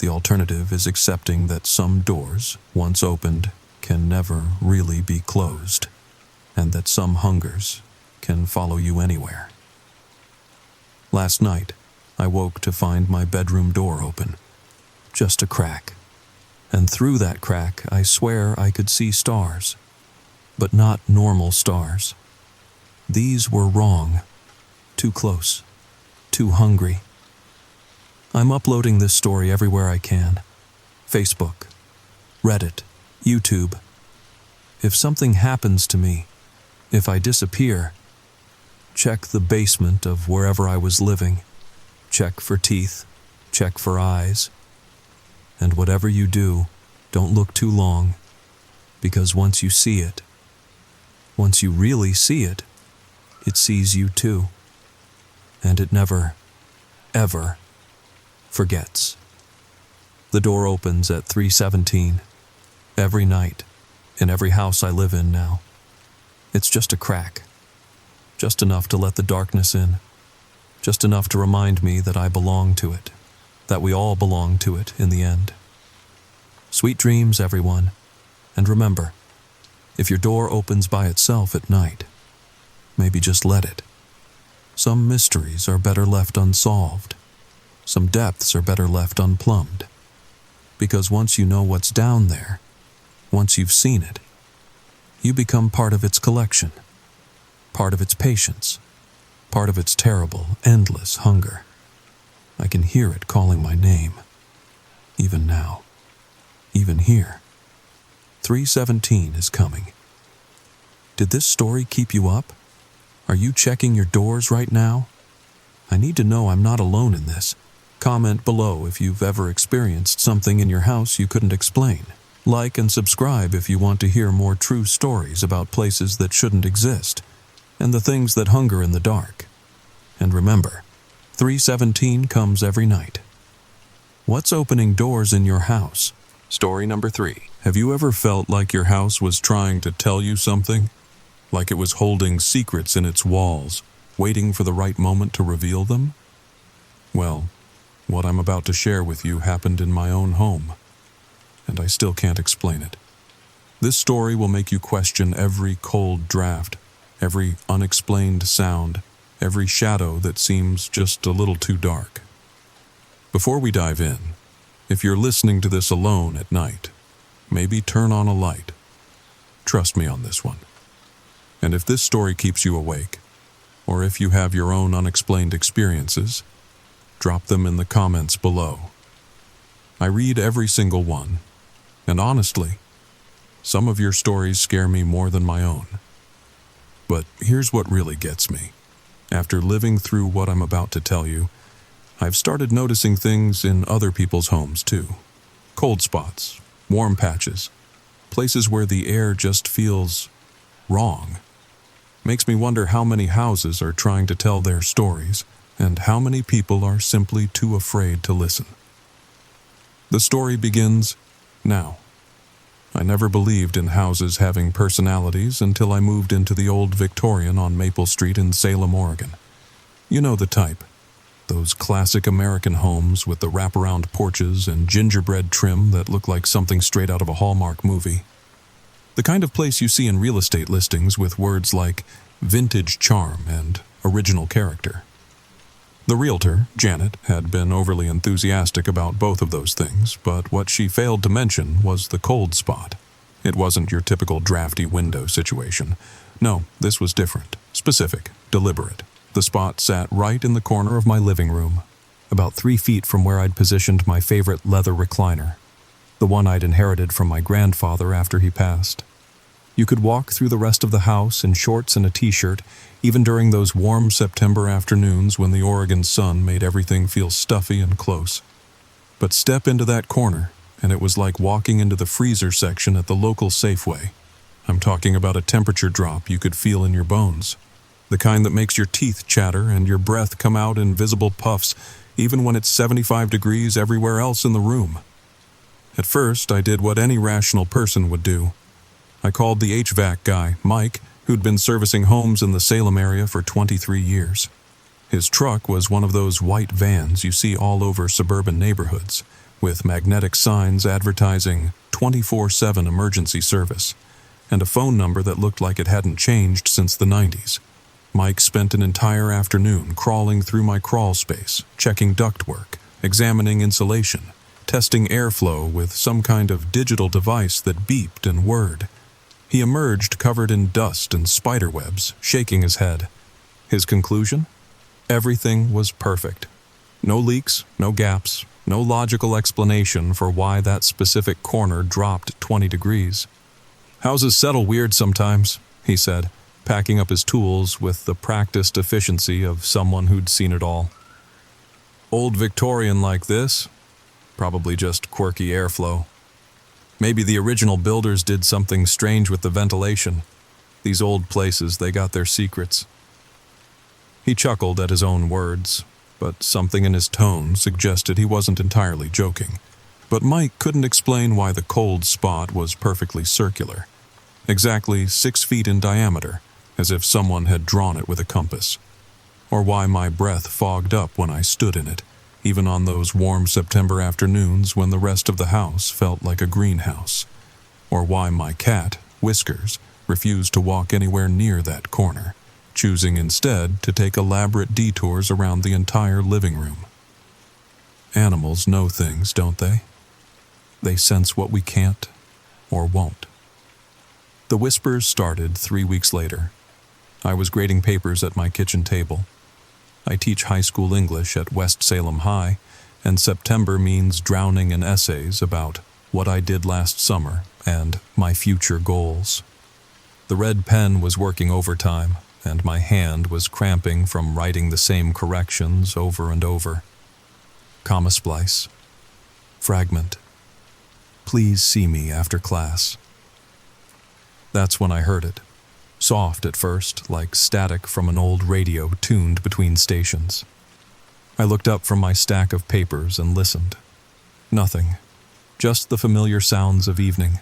is accepting that some doors, once opened, can never really be closed, and that some hungers can follow you anywhere. Last night, I woke to find my bedroom door open, just a crack, and through that crack I swear I could see stars, but not normal stars. These were wrong, too close, too hungry. I'm uploading this story everywhere I can. Facebook, Reddit, YouTube. If something happens to me, if I disappear, check the basement of wherever I was living. Check for teeth, check for eyes. And whatever you do, don't look too long, because once you see it, once you really see it, it sees you too. And it never, ever forgets. The door opens at 3:17, every night, in every house I live in now. It's just a crack, just enough to let the darkness in, just enough to remind me that I belong to it, that we all belong to it in the end. Sweet dreams, everyone, and remember, if your door opens by itself at night, maybe just let it. Some mysteries are better left unsolved. Some depths are better left unplumbed. Because once you know what's down there, once you've seen it, you become part of its collection, part of its patience, part of its terrible, endless hunger. I can hear it calling my name, even now, even here. 3:17 is coming. Did this story keep you up? Are you checking your doors right now? I need to know I'm not alone in this. Comment below if you've ever experienced something in your house you couldn't explain. Like and subscribe if you want to hear more true stories about places that shouldn't exist, and the things that hunger in the dark. And remember, 3:17 comes every night. What's opening doors in your house? Story number 3. Have you ever felt like your house was trying to tell you something? Like it was holding secrets in its walls, waiting for the right moment to reveal them? Well, what I'm about to share with you happened in my own home, and I still can't explain it. This story will make you question every cold draft, every unexplained sound, every shadow that seems just a little too dark. Before we dive in, if you're listening to this alone at night, maybe turn on a light. Trust me on this one. And if this story keeps you awake, or if you have your own unexplained experiences, drop them in the comments below. I read every single one, and honestly, some of your stories scare me more than my own. But here's what really gets me. After living through what I'm about to tell you, I've started noticing things in other people's homes too. Cold spots, warm patches, places where the air just feels wrong. Makes me wonder how many houses are trying to tell their stories, and how many people are simply too afraid to listen. The story begins now. I never believed in houses having personalities until I moved into the old Victorian on Maple Street in Salem, Oregon. You know the type. Those classic American homes with the wraparound porches and gingerbread trim that look like something straight out of a Hallmark movie. The kind of place you see in real estate listings with words like vintage charm and original character. The realtor, Janet, had been overly enthusiastic about both of those things, but what she failed to mention was the cold spot. It wasn't your typical drafty window situation. No, this was different, specific, deliberate. The spot sat right in the corner of my living room, about 3 feet from where I'd positioned my favorite leather recliner, the one I'd inherited from my grandfather after he passed. You could walk through the rest of the house in shorts and a t-shirt, even during those warm September afternoons when the Oregon sun made everything feel stuffy and close. But step into that corner, and it was like walking into the freezer section at the local Safeway. I'm talking about a temperature drop you could feel in your bones. The kind that makes your teeth chatter and your breath come out in visible puffs, even when it's 75 degrees everywhere else in the room. At first, I did what any rational person would do. I called the HVAC guy, Mike, who'd been servicing homes in the Salem area for 23 years. His truck was one of those white vans you see all over suburban neighborhoods, with magnetic signs advertising 24/7 emergency service, and a phone number that looked like it hadn't changed since the 90s. Mike spent an entire afternoon crawling through my crawl space, checking ductwork, examining insulation, testing airflow with some kind of digital device that beeped and whirred. He emerged covered in dust and spider webs, shaking his head. His conclusion? Everything was perfect. No leaks, no gaps, no logical explanation for why that specific corner dropped 20 degrees. "Houses settle weird sometimes," he said, packing up his tools with the practiced efficiency of someone who'd seen it all. "Old Victorian like this? Probably just quirky airflow. Maybe the original builders did something strange with the ventilation. These old places, they got their secrets." He chuckled at his own words, but something in his tone suggested he wasn't entirely joking. But Mike couldn't explain why the cold spot was perfectly circular, exactly 6 feet in diameter, as if someone had drawn it with a compass, or why my breath fogged up when I stood in it, even on those warm September afternoons when the rest of the house felt like a greenhouse, or why my cat, Whiskers, refused to walk anywhere near that corner, choosing instead to take elaborate detours around the entire living room. Animals know things, don't they? They sense what we can't or won't. The whispers started 3 weeks later. I was grading papers at my kitchen table. I teach high school English at West Salem High, and September means drowning in essays about what I did last summer and my future goals. The red pen was working overtime, and my hand was cramping from writing the same corrections over and over. Comma splice. Fragment. Please see me after class. That's when I heard it. Soft at first, like static from an old radio tuned between stations. I looked up from my stack of papers and listened. Nothing. Just the familiar sounds of evening.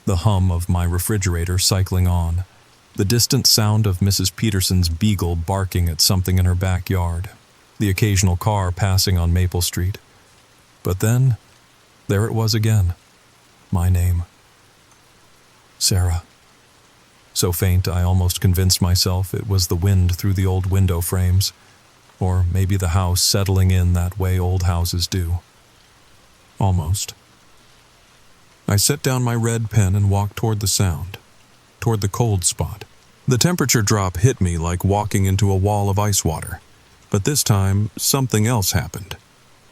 The hum of my refrigerator cycling on. The distant sound of Mrs. Peterson's beagle barking at something in her backyard. The occasional car passing on Maple Street. But then, there it was again. My name. Sarah. So faint I almost convinced myself it was the wind through the old window frames, or maybe the house settling in that way old houses do. Almost. I set down my red pen and walked toward the sound, toward the cold spot. The temperature drop hit me like walking into a wall of ice water, but this time something else happened.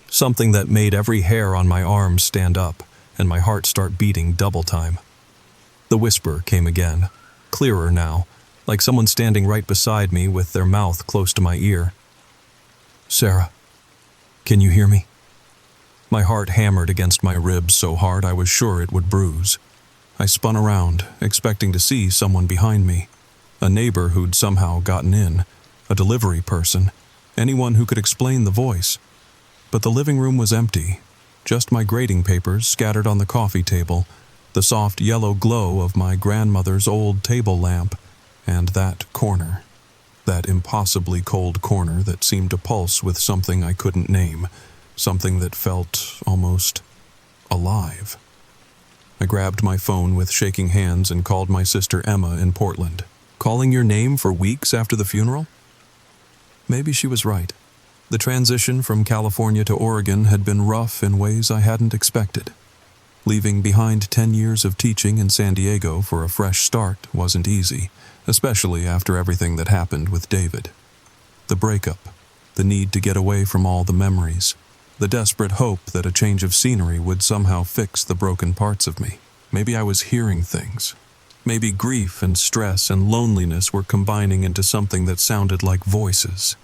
Something that made every hair on my arms stand up and my heart start beating double time. The whisper came again, clearer now, like someone standing right beside me with their mouth close to my ear. "Sarah, can you hear me?" My heart hammered against my ribs so hard I was sure it would bruise. I spun around, expecting to see someone behind me, a neighbor who'd somehow gotten in, a delivery person, anyone who could explain the voice. But the living room was empty, just my grading papers scattered on the coffee table, the soft yellow glow of my grandmother's old table lamp, and that corner, that impossibly cold corner that seemed to pulse with something I couldn't name, something that felt almost alive. I grabbed my phone with shaking hands and called my sister Emma in Portland. Calling your name for weeks after the funeral? Maybe she was right. The transition from California to Oregon had been rough in ways I hadn't expected. Leaving behind 10 years of teaching in San Diego for a fresh start wasn't easy, especially after everything that happened with David. The breakup, the need to get away from all the memories, the desperate hope that a change of scenery would somehow fix the broken parts of me. Maybe I was hearing things. Maybe grief and stress and loneliness were combining into something that sounded like voices.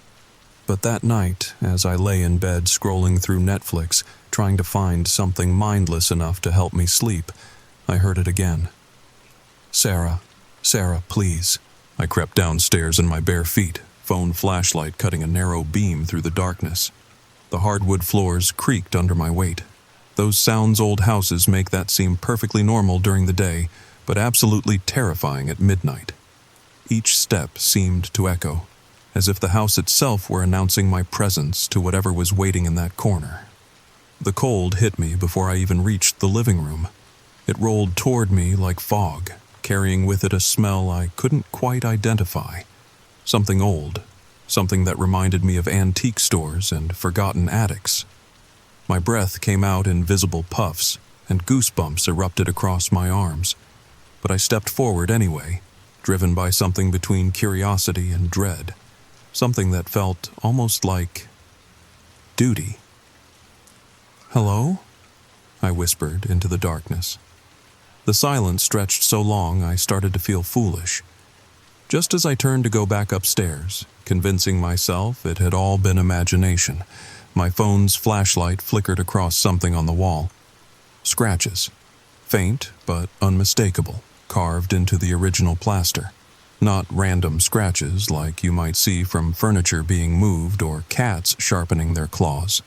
But that night, as I lay in bed scrolling through Netflix, trying to find something mindless enough to help me sleep, I heard it again. "Sarah, Sarah, please." I crept downstairs in my bare feet, phone flashlight cutting a narrow beam through the darkness. The hardwood floors creaked under my weight. Those sounds old houses make that seem perfectly normal during the day, but absolutely terrifying at midnight. Each step seemed to echo, as if the house itself were announcing my presence to whatever was waiting in that corner. The cold hit me before I even reached the living room. It rolled toward me like fog, carrying with it a smell I couldn't quite identify. Something old, something that reminded me of antique stores and forgotten attics. My breath came out in visible puffs, and goosebumps erupted across my arms. But I stepped forward anyway, driven by something between curiosity and dread. Something that felt almost like duty. "Hello?" I whispered into the darkness. The silence stretched so long I started to feel foolish. Just as I turned to go back upstairs, convincing myself it had all been imagination, my phone's flashlight flickered across something on the wall. Scratches. Faint but unmistakable, carved into the original plaster. Not random scratches like you might see from furniture being moved or cats sharpening their claws.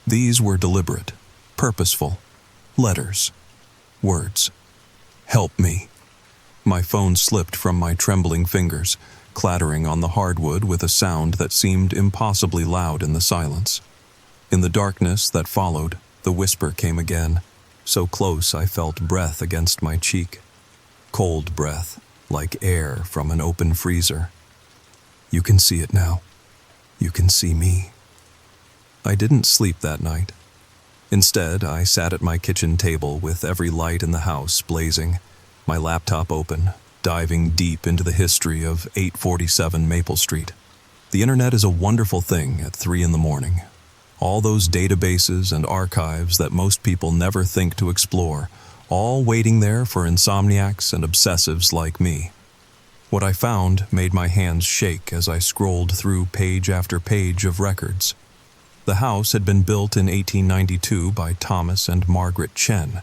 These were deliberate, purposeful. Letters. Words. "Help me." My phone slipped from my trembling fingers, clattering on the hardwood with a sound that seemed impossibly loud in the silence. In the darkness that followed, the whisper came again, so close I felt breath against my cheek. Cold breath, like air from an open freezer. "You can see it now. You can see me." I didn't sleep that night. Instead, I sat at my kitchen table with every light in the house blazing, my laptop open, diving deep into the history of 847 Maple Street. The internet is a wonderful thing at 3 in the morning. All those databases and archives that most people never think to explore, all waiting there for insomniacs and obsessives like me. What I found made my hands shake as I scrolled through page after page of records. The house had been built in 1892 by Thomas and Margaret Chen,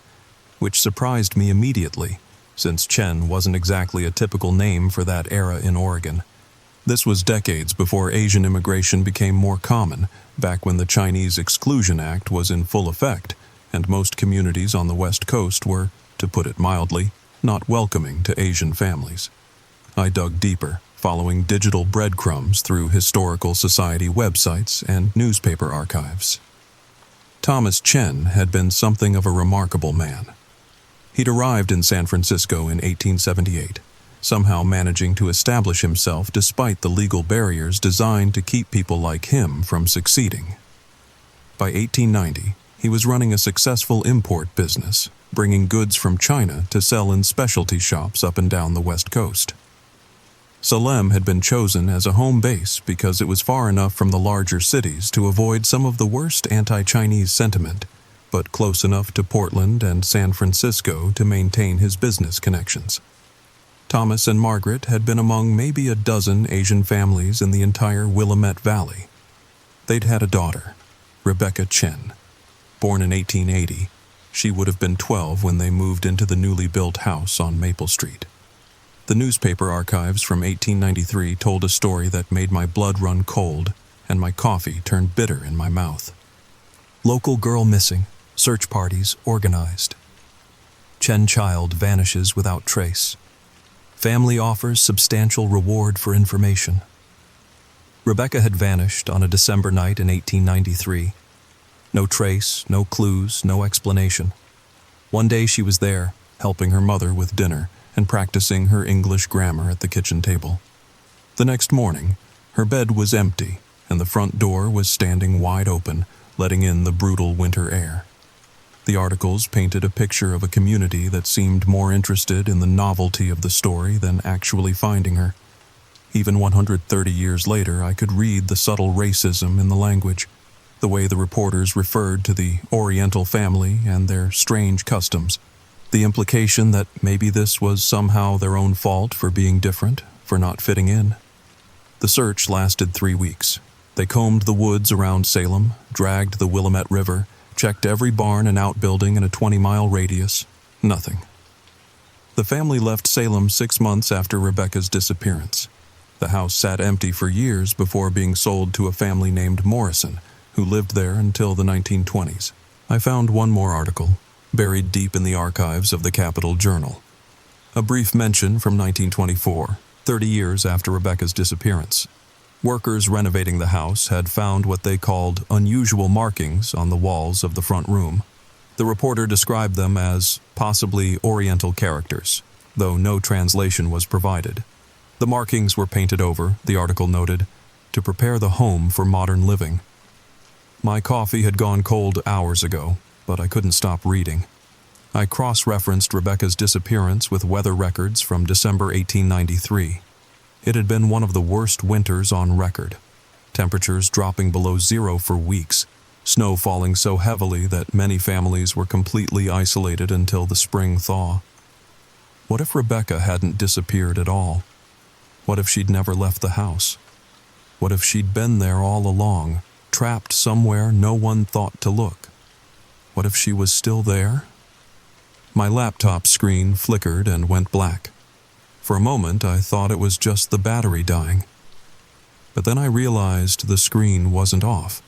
which surprised me immediately, since Chen wasn't exactly a typical name for that era in Oregon. This was decades before Asian immigration became more common, back when the Chinese Exclusion Act was in full effect, and most communities on the West Coast were, to put it mildly, not welcoming to Asian families. I dug deeper, following digital breadcrumbs through historical society websites and newspaper archives. Thomas Chen had been something of a remarkable man. He'd arrived in San Francisco in 1878, somehow managing to establish himself despite the legal barriers designed to keep people like him from succeeding. By 1890, He was running a successful import business, bringing goods from China to sell in specialty shops up and down the West Coast. Salem had been chosen as a home base because it was far enough from the larger cities to avoid some of the worst anti-Chinese sentiment, but close enough to Portland and San Francisco to maintain his business connections. Thomas and Margaret had been among maybe a dozen Asian families in the entire Willamette Valley. They'd had a daughter, Rebecca Chen. Born in 1880, she would have been 12 when they moved into the newly built house on Maple Street. The newspaper archives from 1893 told a story that made my blood run cold and my coffee turn bitter in my mouth. Local girl missing, search parties organized. Chen child vanishes without trace. Family offers substantial reward for information. Rebecca had vanished on a December night in 1893. No trace, no clues, no explanation. One day she was there, helping her mother with dinner and practicing her English grammar at the kitchen table. The next morning, her bed was empty and the front door was standing wide open, letting in the brutal winter air. The articles painted a picture of a community that seemed more interested in the novelty of the story than actually finding her. Even 130 years later, I could read the subtle racism in the language, the way the reporters referred to the Oriental family and their strange customs, the implication that maybe this was somehow their own fault for being different, for not fitting in. The search lasted 3 weeks. They combed the woods around Salem, dragged the Willamette River, checked every barn and outbuilding in a 20-mile radius. Nothing. The family left Salem 6 months after Rebecca's disappearance. The house sat empty for years before being sold to a family named Morrison, who lived there until the 1920s. I found one more article, buried deep in the archives of the Capital Journal. A brief mention from 1924, 30 years after Rebecca's disappearance. Workers renovating the house had found what they called unusual markings on the walls of the front room. The reporter described them as possibly Oriental characters, though no translation was provided. The markings were painted over, the article noted, to prepare the home for modern living. My coffee had gone cold hours ago, but I couldn't stop reading. I cross-referenced Rebecca's disappearance with weather records from December 1893. It had been one of the worst winters on record. Temperatures dropping below zero for weeks, snow falling so heavily that many families were completely isolated until the spring thaw. What if Rebecca hadn't disappeared at all? What if she'd never left the house? What if she'd been there all along, trapped somewhere no one thought to look? What if she was still there? My laptop screen flickered and went black. For a moment, I thought it was just the battery dying. But then I realized the screen wasn't off.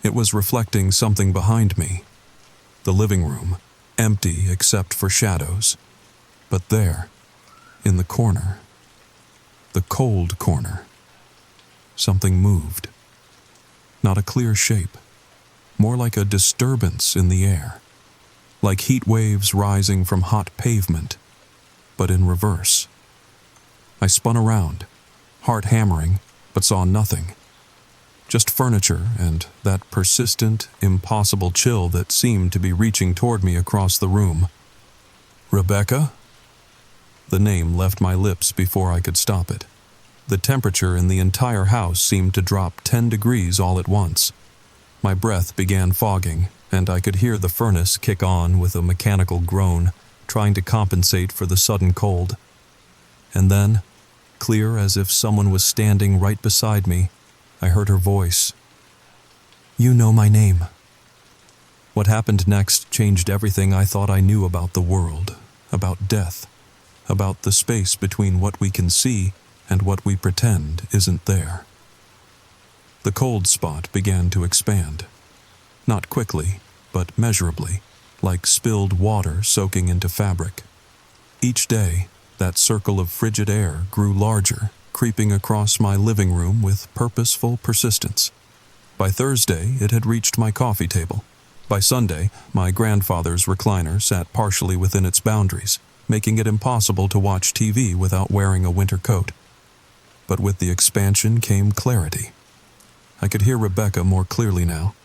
It was reflecting something behind me. The living room, empty except for shadows. But there, in the corner, the cold corner, something moved. Not a clear shape, more like a disturbance in the air, like heat waves rising from hot pavement, but in reverse. I spun around, heart hammering, but saw nothing. Just furniture and that persistent, impossible chill that seemed to be reaching toward me across the room. Rebecca? The name left my lips before I could stop it. The temperature in the entire house seemed to drop 10 degrees all at once. My breath began fogging, and I could hear the furnace kick on with a mechanical groan, trying to compensate for the sudden cold. And then, clear as if someone was standing right beside me, I heard her voice. "You know my name." What happened next changed everything I thought I knew about the world, about death, about the space between what we can see and what we pretend isn't there. The cold spot began to expand. Not quickly, but measurably, like spilled water soaking into fabric. Each day, that circle of frigid air grew larger, creeping across my living room with purposeful persistence. By Thursday, it had reached my coffee table. By Sunday, my grandfather's recliner sat partially within its boundaries, making it impossible to watch TV without wearing a winter coat. But with the expansion came clarity. I could hear Rebecca more clearly now.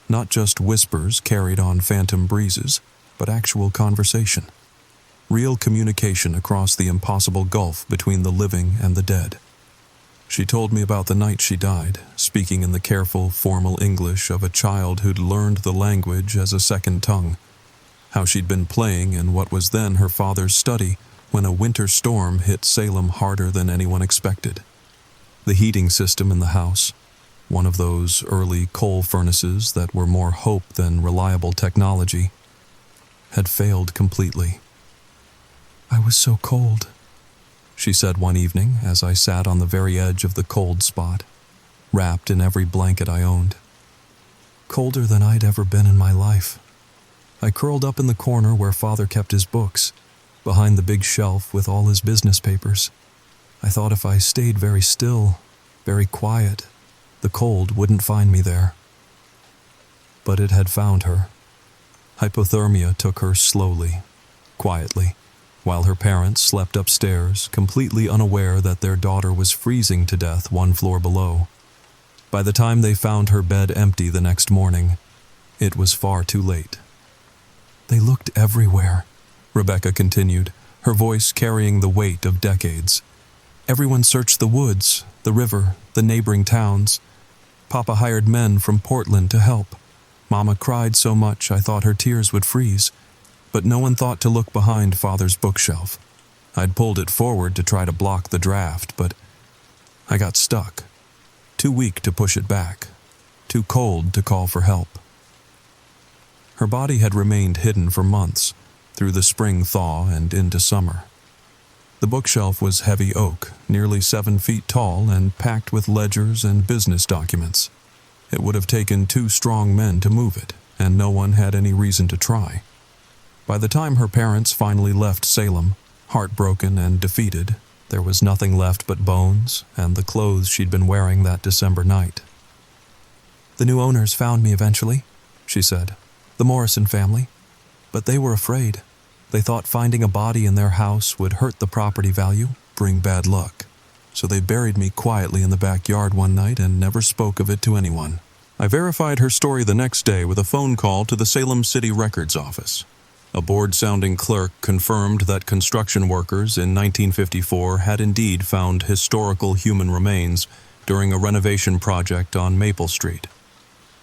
Not just whispers carried on phantom breezes, but actual conversation. Real communication across the impossible gulf between the living and the dead. She told me about the night she died, speaking in the careful, formal English of a child who'd learned the language as a second tongue. How she'd been playing in what was then her father's study when a winter storm hit Salem harder than anyone expected. The heating system in the house, one of those early coal furnaces that were more hope than reliable technology, had failed completely. "I was so cold," she said one evening as I sat on the very edge of the cold spot, wrapped in every blanket I owned. Colder than I'd ever been in my life. I curled up in the corner where Father kept his books, behind the big shelf with all his business papers. I thought if I stayed very still, very quiet, the cold wouldn't find me there. But it had found her. Hypothermia took her slowly, quietly, while her parents slept upstairs, completely unaware that their daughter was freezing to death one floor below. By the time they found her bed empty the next morning, it was far too late. "They looked everywhere," Rebecca continued, her voice carrying the weight of decades. "Everyone searched the woods, the river, the neighboring towns. Papa hired men from Portland to help. Mama cried so much I thought her tears would freeze. But no one thought to look behind Father's bookshelf. I'd pulled it forward to try to block the draft, but I got stuck. Too weak to push it back. Too cold to call for help." Her body had remained hidden for months, through the spring thaw and into summer. The bookshelf was heavy oak, nearly 7 feet tall, and packed with ledgers and business documents. It would have taken 2 strong men to move it, and no one had any reason to try. By the time her parents finally left Salem, heartbroken and defeated, there was nothing left but bones and the clothes she'd been wearing that December night. "The new owners found me eventually," she said. "The Morrison family. But they were afraid. They thought finding a body in their house would hurt the property value, bring bad luck. So they buried me quietly in the backyard one night and never spoke of it to anyone." I verified her story the next day with a phone call to the Salem City Records office. A bored-sounding clerk confirmed that construction workers in 1954 had indeed found historical human remains during a renovation project on Maple Street.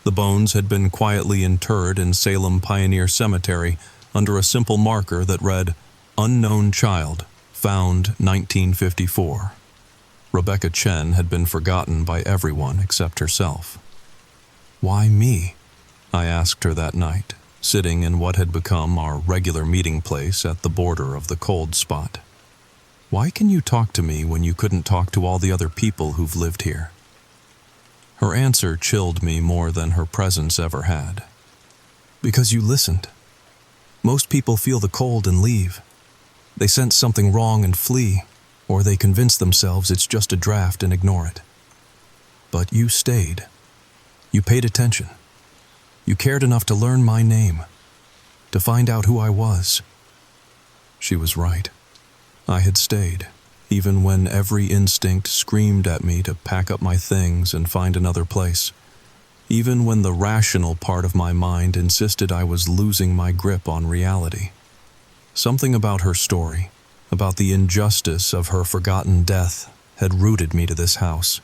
The bones had been quietly interred in Salem Pioneer Cemetery under a simple marker that read, "Unknown child, found 1954. Rebecca Chen had been forgotten by everyone except herself. "Why me?" I asked her that night, sitting in what had become our regular meeting place at the border of the cold spot. "Why can you talk to me when you couldn't talk to all the other people who've lived here?" Her answer chilled me more than her presence ever had. "Because you listened. Most people feel the cold and leave. They sense something wrong and flee, or they convince themselves it's just a draft and ignore it. But you stayed. You paid attention. You cared enough to learn my name, to find out who I was." She was right. I had stayed, even when every instinct screamed at me to pack up my things and find another place. Even when the rational part of my mind insisted I was losing my grip on reality. Something about her story, about the injustice of her forgotten death, had rooted me to this house.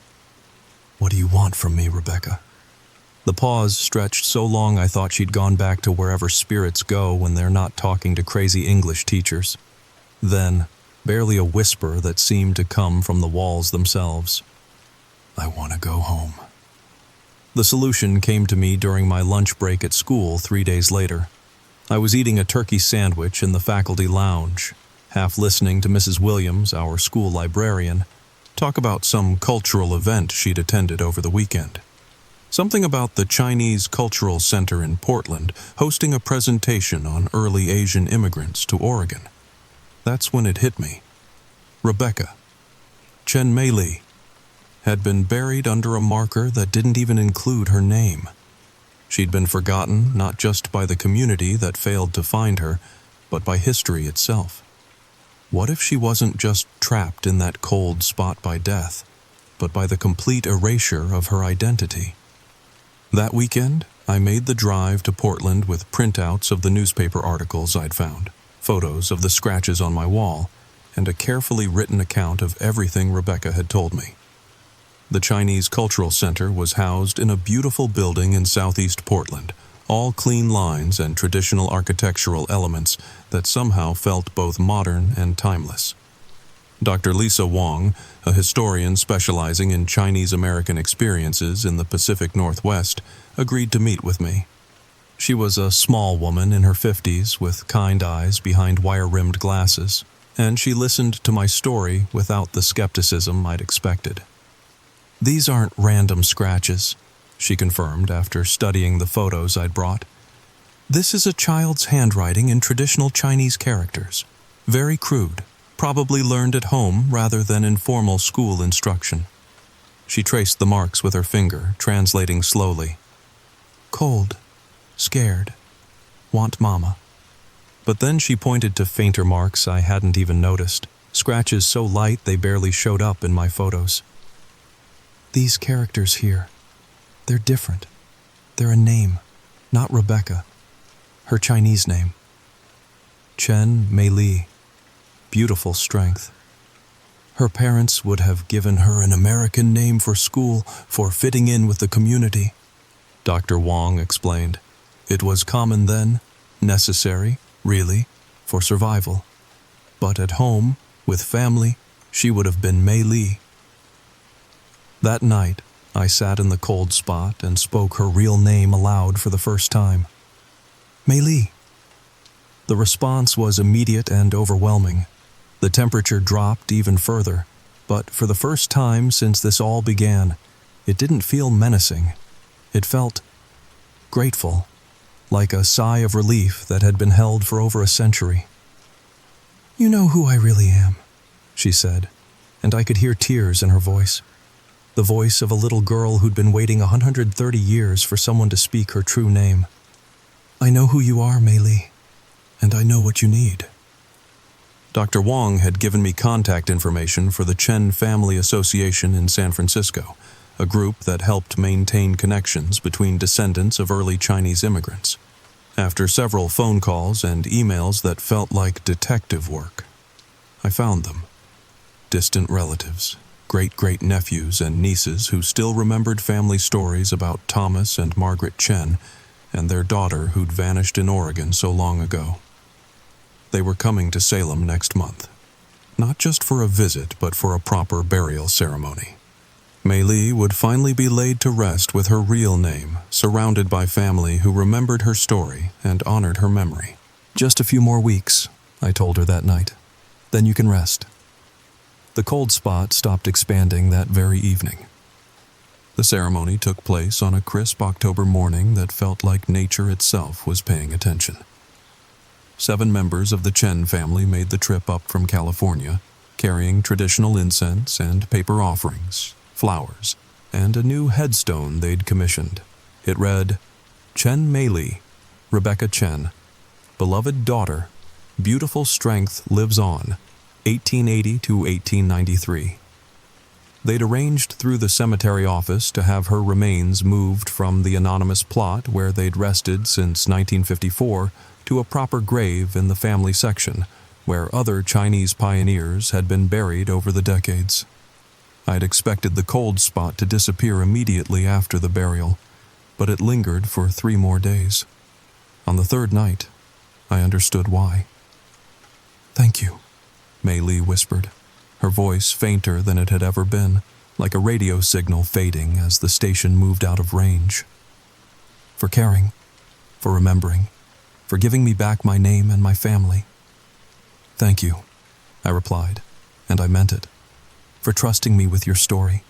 "What do you want from me, Rebecca?" The pause stretched so long I thought she'd gone back to wherever spirits go when they're not talking to crazy English teachers. Then, barely a whisper that seemed to come from the walls themselves, "I want to go home." The solution came to me during my lunch break at school 3 days later. I was eating a turkey sandwich in the faculty lounge, half listening to Mrs. Williams, our school librarian, talk about some cultural event she'd attended over the weekend. Something about the Chinese Cultural Center in Portland hosting a presentation on early Asian immigrants to Oregon. That's when it hit me. Rebecca, Chen Mei Li, had been buried under a marker that didn't even include her name. She'd been forgotten not just by the community that failed to find her, but by history itself. What if she wasn't just trapped in that cold spot by death, but by the complete erasure of her identity? That weekend, I made the drive to Portland with printouts of the newspaper articles I'd found, photos of the scratches on my wall, and a carefully written account of everything Rebecca had told me. The Chinese Cultural Center was housed in a beautiful building in southeast Portland, all clean lines and traditional architectural elements that somehow felt both modern and timeless. Dr. Lisa Wong, a historian specializing in Chinese-American experiences in the Pacific Northwest, agreed to meet with me. She was a small woman in her 50s with kind eyes behind wire-rimmed glasses, and she listened to my story without the skepticism I'd expected. "These aren't random scratches," she confirmed after studying the photos I'd brought. "This is a child's handwriting in traditional Chinese characters. Very crude, probably learned at home rather than in formal school instruction." She traced the marks with her finger, translating slowly. "Cold, scared, want mama." But then she pointed to fainter marks I hadn't even noticed, scratches so light they barely showed up in my photos. "These characters here, they're different. They're a name, not Rebecca. Her Chinese name. Chen Mei Li. Beautiful strength. Her parents would have given her an American name for school for fitting in with the community," Dr. Wong explained. "It was common then, necessary, really, for survival. But at home, with family, she would have been Mei Li." That night, I sat in the cold spot and spoke her real name aloud for the first time. "Mei Li." The response was immediate and overwhelming. The temperature dropped even further, but for the first time since this all began, it didn't feel menacing. It felt grateful, like a sigh of relief that had been held for over a century. "You know who I really am," she said, and I could hear tears in her voice. The voice of a little girl who'd been waiting 130 years for someone to speak her true name. "I know who you are, Mei Li, and I know what you need." Dr. Wong had given me contact information for the Chen Family Association in San Francisco, a group that helped maintain connections between descendants of early Chinese immigrants. After several phone calls and emails that felt like detective work, I found them. Distant relatives, great-great-nephews and nieces who still remembered family stories about Thomas and Margaret Chen and their daughter who'd vanished in Oregon so long ago. They were coming to Salem next month, not just for a visit but for a proper burial ceremony. Mei Li would finally be laid to rest with her real name, surrounded by family who remembered her story and honored her memory. "Just a few more weeks," I told her that night. "Then you can rest." The cold spot stopped expanding that very evening. The ceremony took place on a crisp October morning that felt like nature itself was paying attention. 7 members of the Chen family made the trip up from California, carrying traditional incense and paper offerings, flowers, and a new headstone they'd commissioned. It read, "Chen Mei Li, Rebecca Chen, beloved daughter, beautiful strength lives on, 1880 to 1893. They'd arranged through the cemetery office to have her remains moved from the anonymous plot where they'd rested since 1954 to a proper grave in the family section, where other Chinese pioneers had been buried over the decades. I'd expected the cold spot to disappear immediately after the burial, but it lingered for 3 more days. On the 3rd night, I understood why. "Thank you," Mei Li whispered, her voice fainter than it had ever been, like a radio signal fading as the station moved out of range. "For caring, for remembering, for giving me back my name and my family." "Thank you," I replied, and I meant it. "For trusting me with your story,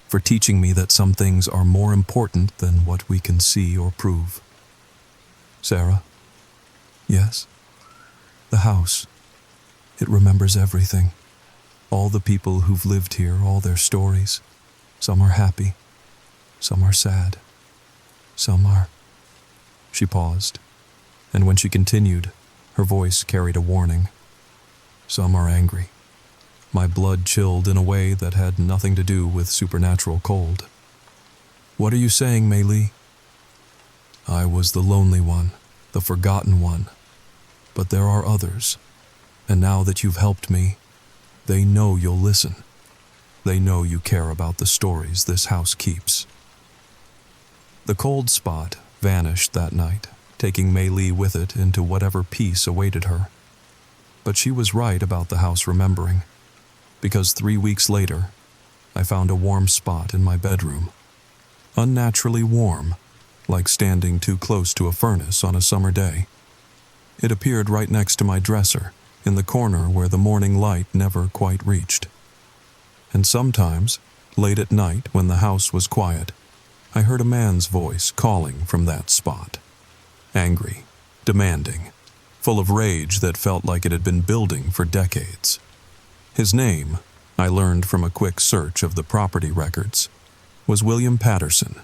for teaching me that some things are more important than what we can see or prove." "Sarah?" "Yes?" "The house. It remembers everything. All the people who've lived here, all their stories. Some are happy. Some are sad. Some are..." She paused, and when she continued, her voice carried a warning. "Some are angry." My blood chilled in a way that had nothing to do with supernatural cold. "What are you saying, Mei Li?" I was the lonely one, the forgotten one. But there are others, and now that you've helped me, they know you'll listen. They know you care about the stories this house keeps. The cold spot vanished that night, taking Mei Li with it into whatever peace awaited her. But she was right about the house remembering, because 3 weeks later, I found a warm spot in my bedroom. Unnaturally warm, like standing too close to a furnace on a summer day. It appeared right next to my dresser, in the corner where the morning light never quite reached. And sometimes, late at night when the house was quiet, I heard a man's voice calling from that spot. Angry, demanding, full of rage that felt like it had been building for decades. His name, I learned from a quick search of the property records, was William Patterson.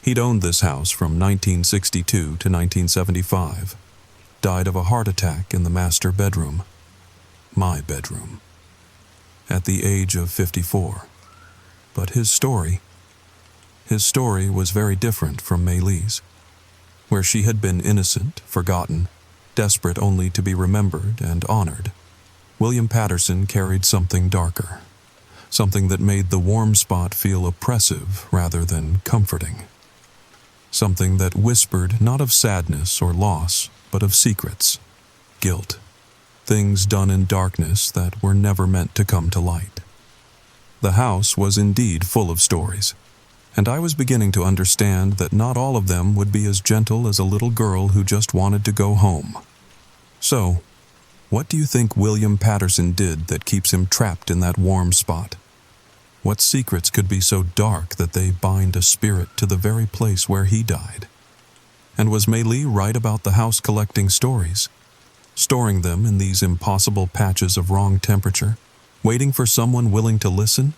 He'd owned this house from 1962 to 1975. Died of a heart attack in the master bedroom. My bedroom. At the age of 54. But his story was very different from Mei Li's. Where she had been innocent, forgotten, desperate only to be remembered and honored, William Patterson carried something darker. Something that made the warm spot feel oppressive rather than comforting. Something that whispered not of sadness or loss, but of secrets, guilt, things done in darkness that were never meant to come to light. The house was indeed full of stories, and I was beginning to understand that not all of them would be as gentle as a little girl who just wanted to go home. So, what do you think William Patterson did that keeps him trapped in that warm spot? What secrets could be so dark that they bind a spirit to the very place where he died? And was Mei Li right about the house collecting stories, storing them in these impossible patches of wrong temperature, waiting for someone willing to listen?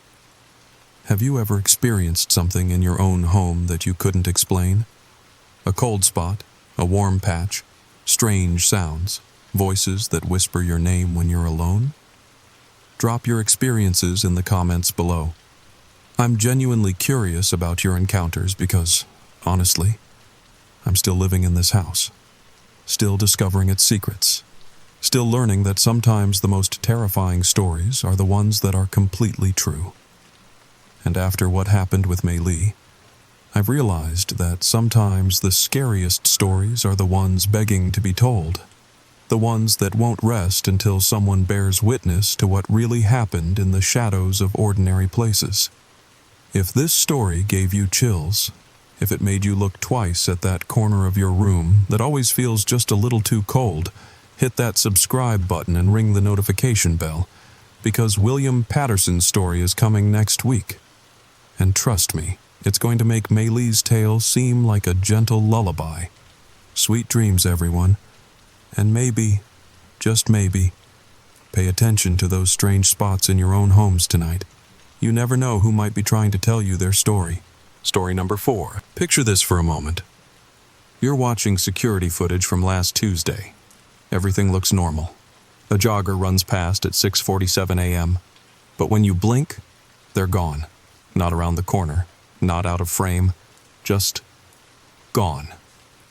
Have you ever experienced something in your own home that you couldn't explain? A cold spot, a warm patch, strange sounds, voices that whisper your name when you're alone? Drop your experiences in the comments below. I'm genuinely curious about your encounters because, honestly, I'm still living in this house, still discovering its secrets, still learning that sometimes the most terrifying stories are the ones that are completely true. And after what happened with Mei Li, I've realized that sometimes the scariest stories are the ones begging to be told, the ones that won't rest until someone bears witness to what really happened in the shadows of ordinary places. If this story gave you chills, if it made you look twice at that corner of your room that always feels just a little too cold, hit that subscribe button and ring the notification bell, because William Patterson's story is coming next week. And trust me, it's going to make Mei Li's tale seem like a gentle lullaby. Sweet dreams, everyone. And maybe, just maybe, pay attention to those strange spots in your own homes tonight. You never know who might be trying to tell you their story. Story number 4. Picture this for a moment. You're watching security footage from last Tuesday. Everything looks normal. A jogger runs past at 6:47 a.m. But when you blink, they're gone. Not around the corner, not out of frame, just gone.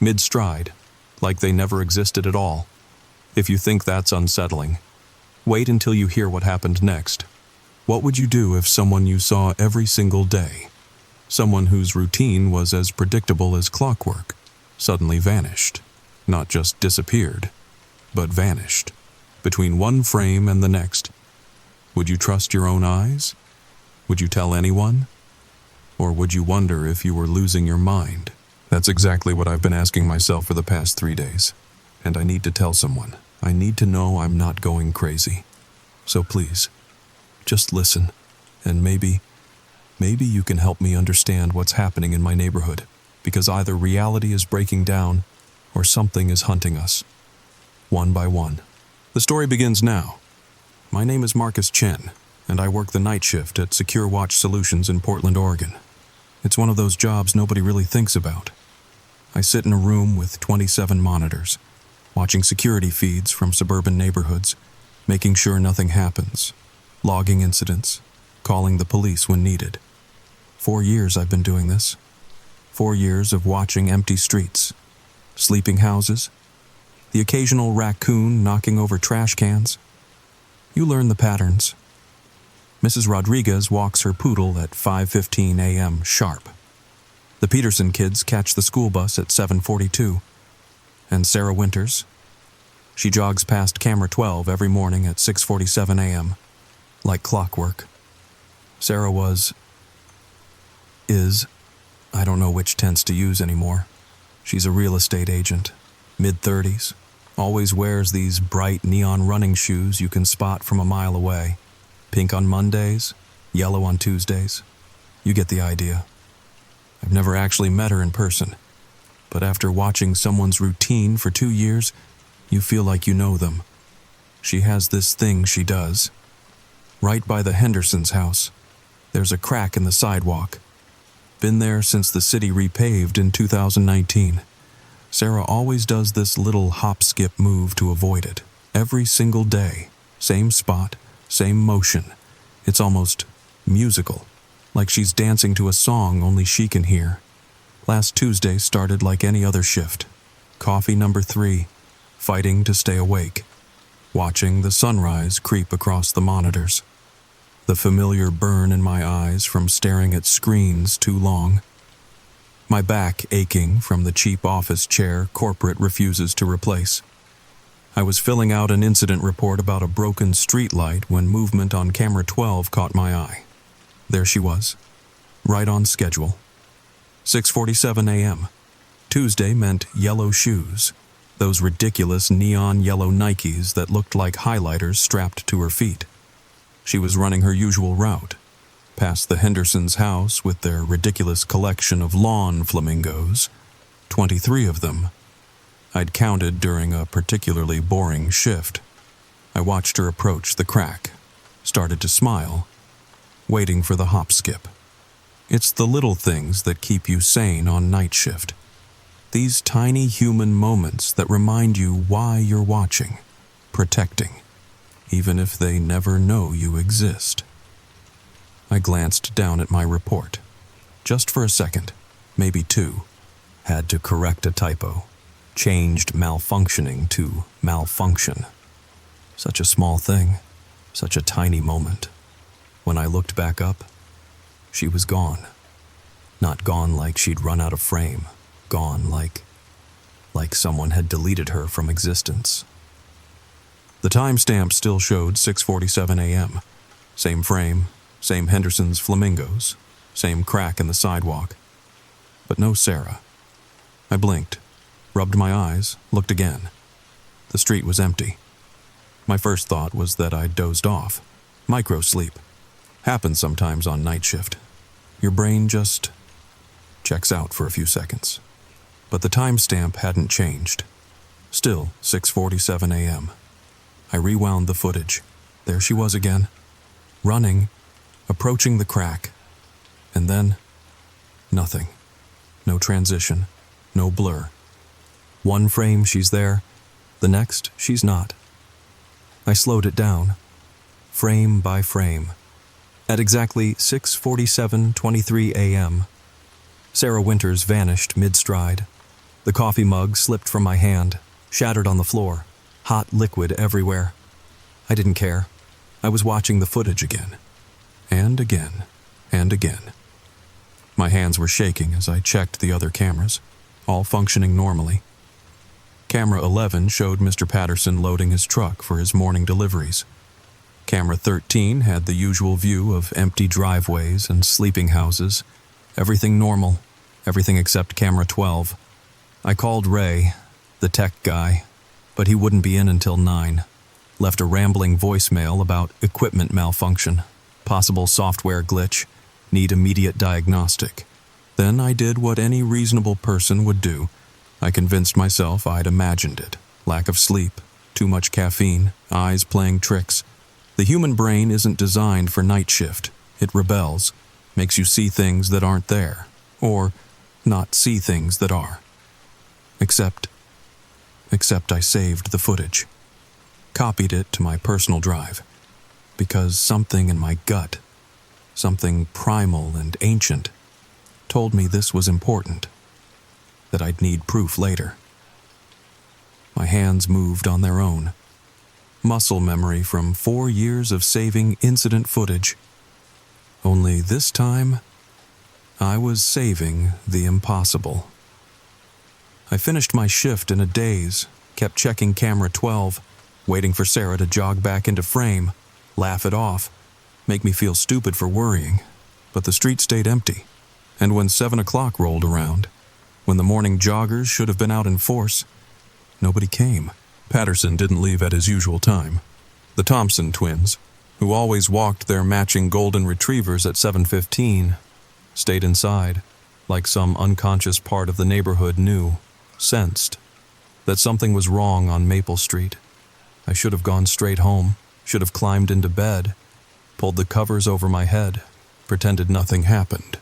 Mid-stride, like they never existed at all. If you think that's unsettling, wait until you hear what happened next. What would you do if someone you saw every single day, someone whose routine was as predictable as clockwork, suddenly vanished? Not just disappeared, but vanished, between one frame and the next. Would you trust your own eyes? Would you tell anyone? Or would you wonder if you were losing your mind? That's exactly what I've been asking myself for the past 3 days. And I need to tell someone. I need to know I'm not going crazy. So please, just listen, and maybe you can help me understand what's happening in my neighborhood, because either reality is breaking down or something is hunting us, one by one. The story begins now. My name is Marcus Chen, and I work the night shift at Secure Watch Solutions in Portland, Oregon. It's one of those jobs nobody really thinks about. I sit in a room with 27 monitors, watching security feeds from suburban neighborhoods, making sure nothing happens, logging incidents, calling the police when needed. 4 years I've been doing this. 4 years of watching empty streets, sleeping houses, the occasional raccoon knocking over trash cans. You learn the patterns. Mrs. Rodriguez walks her poodle at 5:15 a.m. sharp. The Peterson kids catch the school bus at 7:42. And Sarah Winters, she jogs past camera 12 every morning at 6:47 a.m., like clockwork. Sarah is, I don't know which tense to use anymore. She's a real estate agent, mid-30s, always wears these bright neon running shoes you can spot from a mile away. Pink on Mondays, yellow on Tuesdays. You get the idea. I've never actually met her in person, but after watching someone's routine for 2 years, you feel like you know them. She has this thing she does. Right by the Hendersons' house, there's a crack in the sidewalk. Been there since the city repaved in 2019. Sarah always does this little hop-skip move to avoid it. Every single day. Same spot, same motion. It's almost musical, like she's dancing to a song only she can hear. Last Tuesday started like any other shift. Coffee number 3, fighting to stay awake. Watching the sunrise creep across the monitors. The familiar burn in my eyes from staring at screens too long. My back aching from the cheap office chair corporate refuses to replace. I was filling out an incident report about a broken streetlight when movement on camera 12 caught my eye. There she was, right on schedule. 6:47 a.m. Tuesday meant yellow shoes, those ridiculous neon yellow Nikes that looked like highlighters strapped to her feet. She was running her usual route, past the Hendersons' house with their ridiculous collection of lawn flamingos, 23 of them. I'd counted during a particularly boring shift. I watched her approach the crack, started to smile, waiting for the hop skip. It's the little things that keep you sane on night shift. These tiny human moments that remind you why you're watching, protecting, even if they never know you exist. I glanced down at my report. Just for a second, maybe 2. Had to correct a typo. Changed malfunctioning to malfunction. Such a small thing, such a tiny moment. When I looked back up, she was gone. Not gone like she'd run out of frame. Gone like someone had deleted her from existence. The timestamp still showed 6:47 a.m. Same frame, same Henderson's flamingos, same crack in the sidewalk. But no Sarah. I blinked, rubbed my eyes, looked again. The street was empty. My first thought was that I'd dozed off. Micro-sleep. Happens sometimes on night shift. Your brain just checks out for a few seconds. But the timestamp hadn't changed. Still 6:47 a.m. I rewound the footage. There she was again, running, approaching the crack. And then, nothing. No transition, no blur. One frame she's there, the next she's not. I slowed it down, frame by frame. At exactly 6:47:23 a.m., Sarah Winters vanished mid-stride. The coffee mug slipped from my hand, shattered on the floor, hot liquid everywhere. I didn't care. I was watching the footage again, and again, and again. My hands were shaking as I checked the other cameras, all functioning normally. Camera 11 showed Mr. Patterson loading his truck for his morning deliveries. Camera 13 had the usual view of empty driveways and sleeping houses. Everything normal, everything except camera 12. I called Ray, the tech guy, but he wouldn't be in until 9. Left a rambling voicemail about equipment malfunction, possible software glitch, need immediate diagnostic. Then I did what any reasonable person would do. I convinced myself I'd imagined it. Lack of sleep, too much caffeine, eyes playing tricks. The human brain isn't designed for night shift. It rebels, makes you see things that aren't there, or not see things that are. Except I saved the footage. Copied it to my personal drive, because something in my gut, something primal and ancient, told me this was important, that I'd need proof later. My hands moved on their own. Muscle memory from 4 years of saving incident footage. Only this time, I was saving the impossible. I finished my shift in a daze, kept checking camera 12, waiting for Sarah to jog back into frame, laugh it off, make me feel stupid for worrying. But the street stayed empty, and when 7 o'clock rolled around, when the morning joggers should have been out in force, nobody came. Patterson didn't leave at his usual time. The Thompson twins, who always walked their matching golden retrievers at 7:15, stayed inside, like some unconscious part of the neighborhood knew, sensed, that something was wrong on Maple Street. I should have gone straight home, should have climbed into bed, pulled the covers over my head, pretended nothing happened.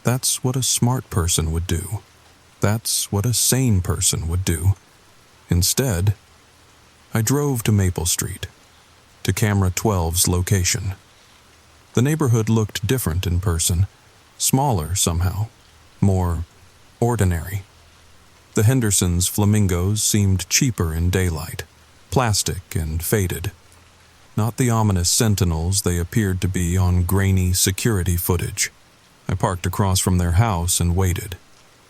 That's what a smart person would do. That's what a sane person would do. Instead, I drove to Maple Street, to camera 12's location. The neighborhood looked different in person, smaller somehow, more ordinary. The Hendersons' flamingos seemed cheaper in daylight, plastic and faded. Not the ominous sentinels they appeared to be on grainy security footage. I parked across from their house and waited.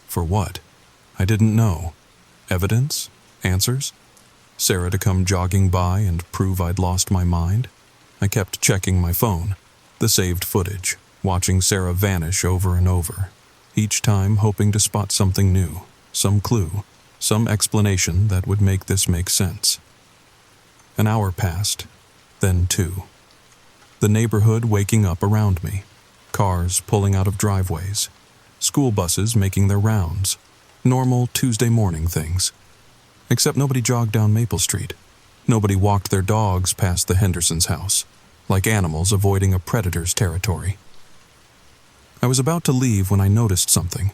For what? I didn't know. Evidence? Answers? Sarah to come jogging by and prove I'd lost my mind? I kept checking my phone, the saved footage, watching Sarah vanish over and over, each time hoping to spot something new, some clue, some explanation that would make this make sense. An hour passed, then 2. The neighborhood waking up around me, cars pulling out of driveways, school buses making their rounds, normal Tuesday morning things. Except nobody jogged down Maple Street. Nobody walked their dogs past the Hendersons' house, like animals avoiding a predator's territory. I was about to leave when I noticed something.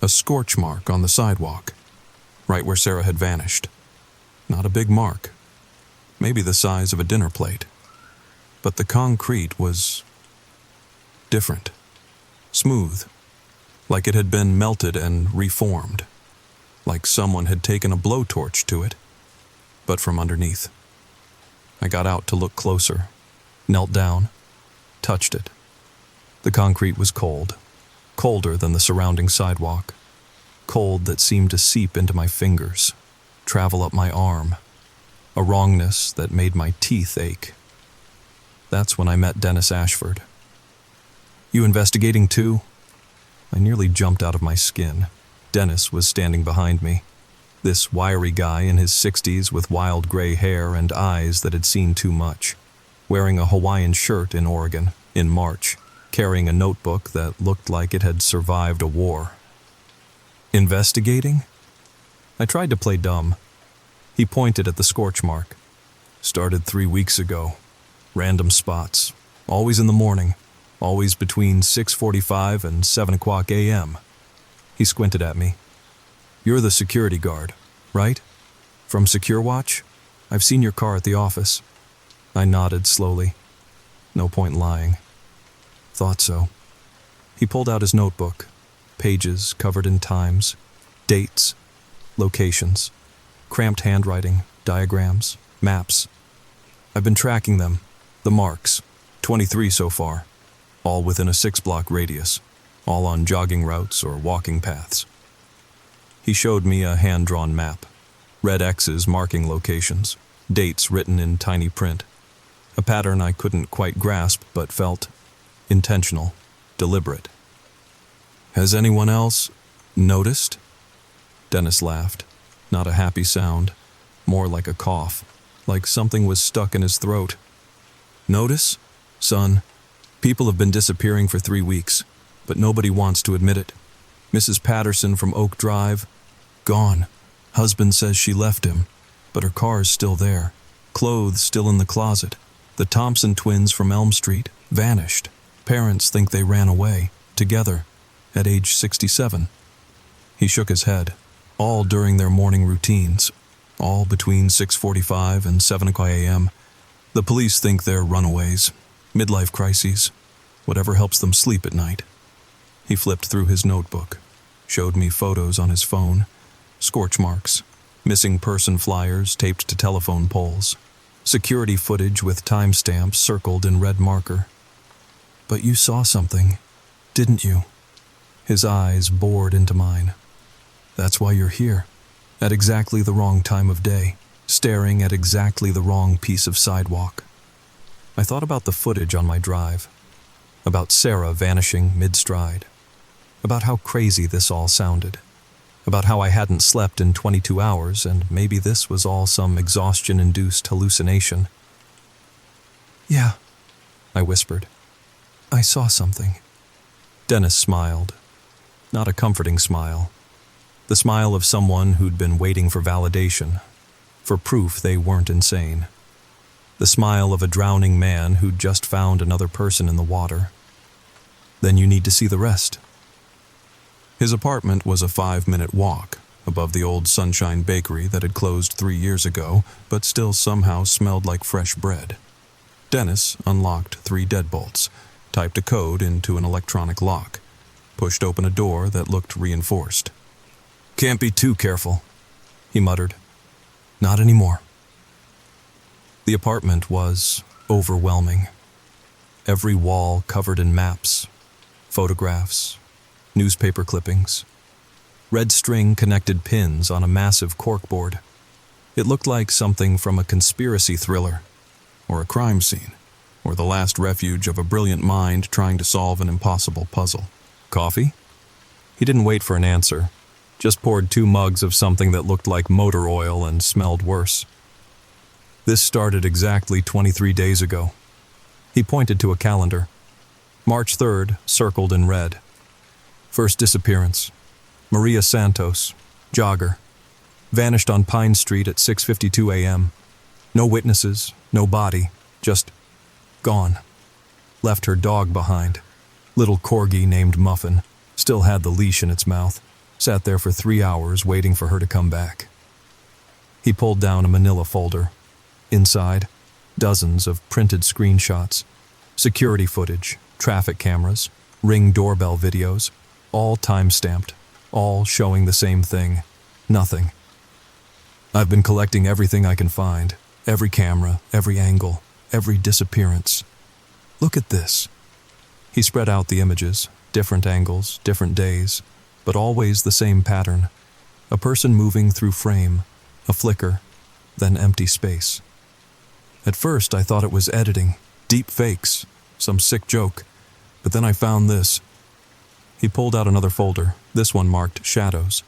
A scorch mark on the sidewalk, right where Sarah had vanished. Not a big mark, maybe the size of a dinner plate. But the concrete was different, smooth, like it had been melted and reformed, like someone had taken a blowtorch to it, but from underneath. I got out to look closer, knelt down, touched it. The concrete was cold, colder than the surrounding sidewalk, cold that seemed to seep into my fingers, travel up my arm, a wrongness that made my teeth ache. That's when I met Dennis Ashford. "You investigating too?" I nearly jumped out of my skin. Dennis was standing behind me, this wiry guy in his 60s with wild gray hair and eyes that had seen too much, wearing a Hawaiian shirt in Oregon in March, carrying a notebook that looked like it had survived a war. "Investigating?" I tried to play dumb. He pointed at the scorch mark. "Started 3 weeks ago. Random spots. Always in the morning. Always between 6:45 and 7 o'clock a.m. He squinted at me. "You're the security guard, right? From Secure Watch? I've seen your car at the office." I nodded slowly. No point lying. Thought so. He pulled out his notebook, pages covered in times, dates, locations, cramped handwriting, diagrams, maps. I've been tracking them, the marks, 23 so far, all within a 6-block radius, all on jogging routes or walking paths. He showed me a hand-drawn map, red X's marking locations, dates written in tiny print, a pattern I couldn't quite grasp but felt intentional, deliberate. "Has anyone else noticed?" Dennis laughed, not a happy sound, more like a cough, like something was stuck in his throat. "Notice? Son, people have been disappearing for 3 weeks, but nobody wants to admit it. Mrs. Patterson from Oak Drive, gone. Husband says she left him, but her car's still there. Clothes still in the closet. The Thompson twins from Elm Street, vanished. Parents think they ran away, together, at age 67. He shook his head, all during their morning routines, all between 6:45 and 7 o'clock a.m. The police think they're runaways, midlife crises, whatever helps them sleep at night. He flipped through his notebook, showed me photos on his phone, scorch marks, missing person flyers taped to telephone poles, security footage with timestamps circled in red marker. "But you saw something, didn't you?" His eyes bored into mine. "That's why you're here, at exactly the wrong time of day, staring at exactly the wrong piece of sidewalk." I thought about the footage on my drive, about Sarah vanishing mid-stride, about how crazy this all sounded, about how I hadn't slept in 22 hours and maybe this was all some exhaustion-induced hallucination. "Yeah," I whispered. "I saw something." Dennis smiled. Not a comforting smile. The smile of someone who'd been waiting for validation, for proof they weren't insane. The smile of a drowning man who'd just found another person in the water. "Then you need to see the rest." His apartment was a 5-minute walk above the old Sunshine Bakery that had closed 3 years ago, but still somehow smelled like fresh bread. Dennis unlocked 3 deadbolts, typed a code into an electronic lock, pushed open a door that looked reinforced. "Can't be too careful," he muttered. "Not anymore." The apartment was overwhelming. Every wall covered in maps, photographs, newspaper clippings, red string-connected pins on a massive corkboard. It looked like something from a conspiracy thriller, Or a crime scene, or the last refuge of a brilliant mind trying to solve an impossible puzzle. "Coffee?" He didn't wait for an answer, just poured 2 mugs of something that looked like motor oil and smelled worse. "This started exactly 23 days ago." He pointed to a calendar. March 3rd, circled in red. First disappearance. Maria Santos, jogger. Vanished on Pine Street at 6:52 a.m. No witnesses, no body, just gone. Left her dog behind. Little corgi named Muffin. Still had the leash in its mouth. Sat there for 3 hours waiting for her to come back. He pulled down a manila folder. Inside, dozens of printed screenshots, security footage, traffic cameras, Ring doorbell videos, all time-stamped, all showing the same thing. Nothing. "I've been collecting everything I can find. Every camera, every angle, every disappearance. Look at this." He spread out the images, different angles, different days, but always the same pattern. A person moving through frame, a flicker, then empty space. At first I thought it was editing, deep fakes, some sick joke, but then I found this. He pulled out another folder, this one marked Shadows.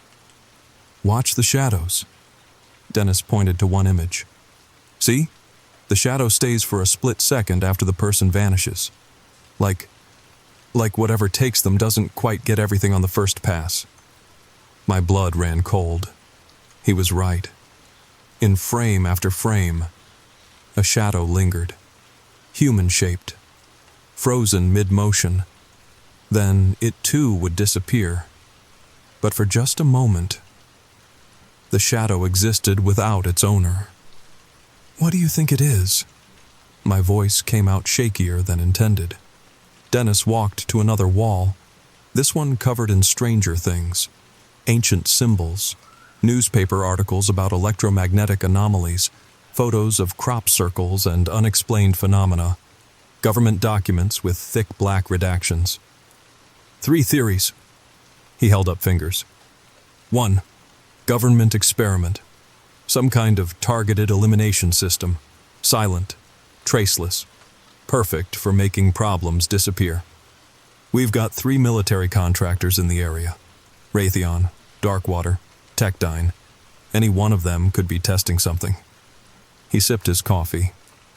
"Watch the shadows." Dennis pointed to one image. "See? The shadow stays for a split second after the person vanishes. Like whatever takes them doesn't quite get everything on the first pass." My blood ran cold. He was right. In frame after frame, a shadow lingered, human-shaped, frozen mid-motion. Then it too would disappear. But for just a moment, the shadow existed without its owner. "What do you think it is?" My voice came out shakier than intended. Dennis walked to another wall, this one covered in stranger things, ancient symbols, newspaper articles about electromagnetic anomalies, photos of crop circles and unexplained phenomena, government documents with thick black redactions. 3 theories. He held up fingers. 1. Government experiment. Some kind of targeted elimination system. Silent, traceless, perfect for making problems disappear. We've got 3 military contractors in the area. Raytheon, Darkwater, Techdyne. Any one of them could be testing something. He sipped his coffee,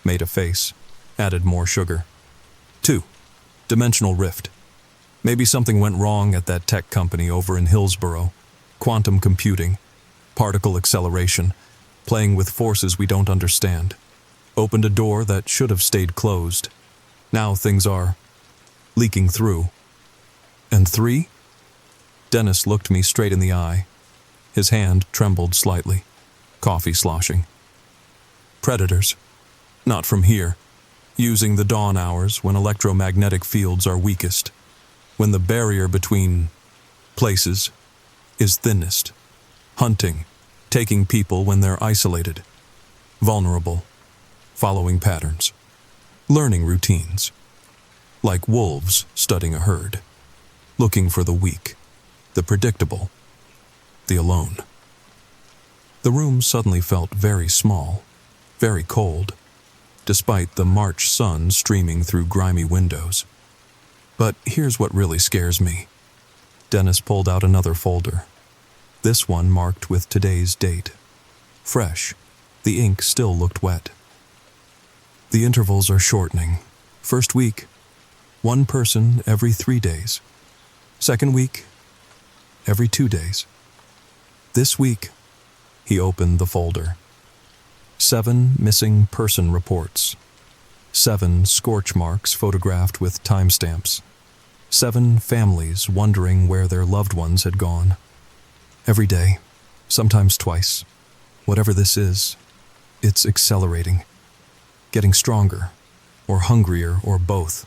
made a face, added more sugar. 2. Dimensional rift. Maybe something went wrong at that tech company over in Hillsborough. Quantum computing, particle acceleration, playing with forces we don't understand. Opened a door that should have stayed closed. Now things are leaking through. And 3? Dennis looked me straight in the eye. His hand trembled slightly, coffee sloshing. Predators. Not from here. Using the dawn hours when electromagnetic fields are weakest. when the barrier between places is thinnest. Hunting, taking people when they're isolated, vulnerable, following patterns, learning routines, like wolves studying a herd, looking for the weak, the predictable, the alone. The room suddenly felt very small, very cold, despite the March sun streaming through grimy windows. But here's what really scares me. Dennis pulled out another folder. This one marked with today's date. Fresh. The ink still looked wet. The intervals are shortening. First week, one person every 3 days. Second week, every 2 days. This week, he opened the folder. 7 missing person reports. 7 scorch marks photographed with timestamps. 7 families wondering where their loved ones had gone. Every day, sometimes twice. Whatever this is, it's accelerating. Getting stronger, or hungrier, or both.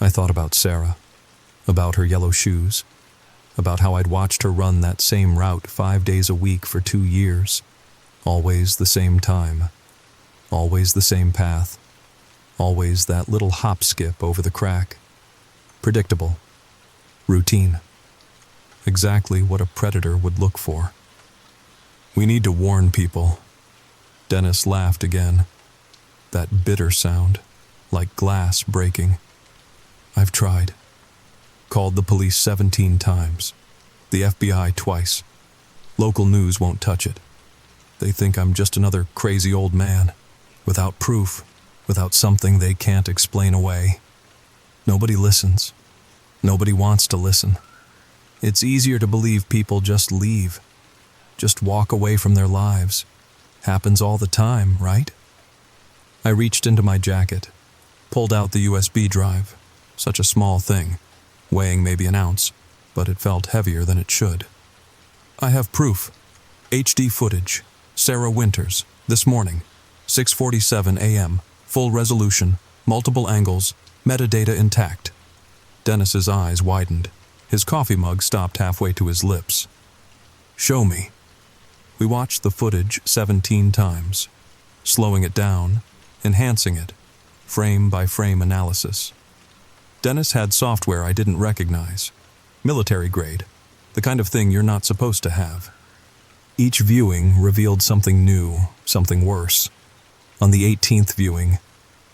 I thought about Sarah, about her yellow shoes, about how I'd watched her run that same route 5 days a week for 2 years. Always the same time. Always the same path. Always that little hop skip over the crack. Predictable. Routine. Exactly what a predator would look for. We need to warn people. Dennis laughed again. That bitter sound, like glass breaking. I've tried. Called the police 17 times. The FBI twice. Local news won't touch it. They think I'm just another crazy old man, without proof, without something they can't explain away. Nobody listens. Nobody wants to listen. It's easier to believe people just leave, just walk away from their lives. Happens all the time, right? I reached into my jacket, pulled out the USB drive. Such a small thing, weighing maybe an ounce, but it felt heavier than it should. I have proof. HD footage. Sarah Winters, this morning, 6:47 a.m., full resolution, multiple angles, metadata intact. Dennis's eyes widened. His coffee mug stopped halfway to his lips. Show me. We watched the footage 17 times, slowing it down, enhancing it, frame by frame analysis. Dennis had software I didn't recognize. Military grade, the kind of thing you're not supposed to have. Each viewing revealed something new, something worse. On the 18th viewing,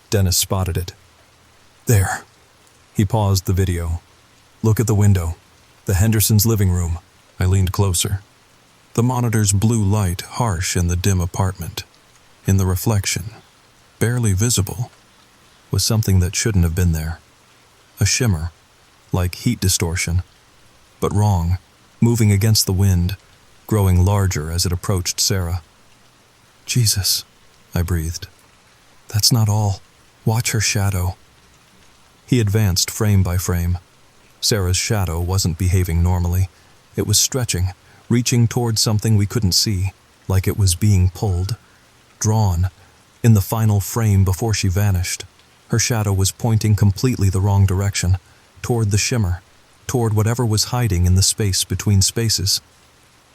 Dennis spotted it. There. He paused the video. Look at the window. The Hendersons' living room. I leaned closer. The monitor's blue light harsh in the dim apartment. In the reflection, barely visible, was something that shouldn't have been there. A shimmer, like heat distortion. But wrong, moving against the wind, growing larger as it approached Sarah. Jesus, I breathed. That's not all. Watch her shadow. He advanced frame by frame. Sarah's shadow wasn't behaving normally. It was stretching, reaching toward something we couldn't see, like it was being pulled, drawn. In the final frame before she vanished, her shadow was pointing completely the wrong direction, toward the shimmer, toward whatever was hiding in the space between spaces.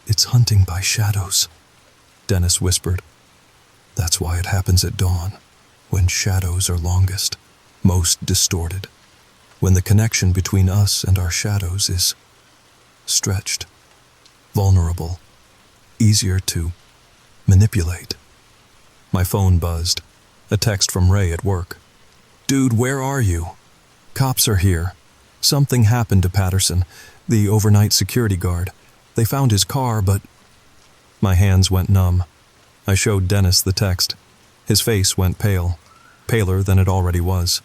It's hunting by shadows, Dennis whispered. That's why it happens at dawn, when shadows are longest, most distorted, when the connection between us and our shadows is stretched, vulnerable, easier to manipulate. My phone buzzed. A text from Ray at work. Dude, where are you? Cops are here. Something happened to Patterson, the overnight security guard. They found his car, but... My hands went numb. I showed Dennis the text. His face went pale, paler than it already was.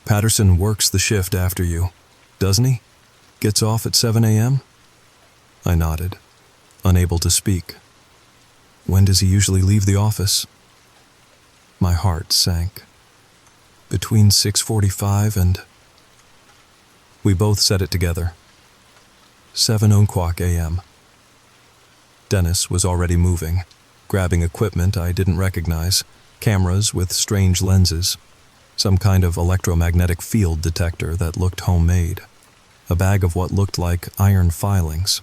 Patterson works the shift after you, doesn't he? Gets off at 7 a.m.? I nodded, unable to speak. When does he usually leave the office? My heart sank. Between 6:45 and... We both said it together. 7:00 a.m. Dennis was already moving, grabbing equipment I didn't recognize, cameras with strange lenses. Some kind of electromagnetic field detector that looked homemade. A bag of what looked like iron filings,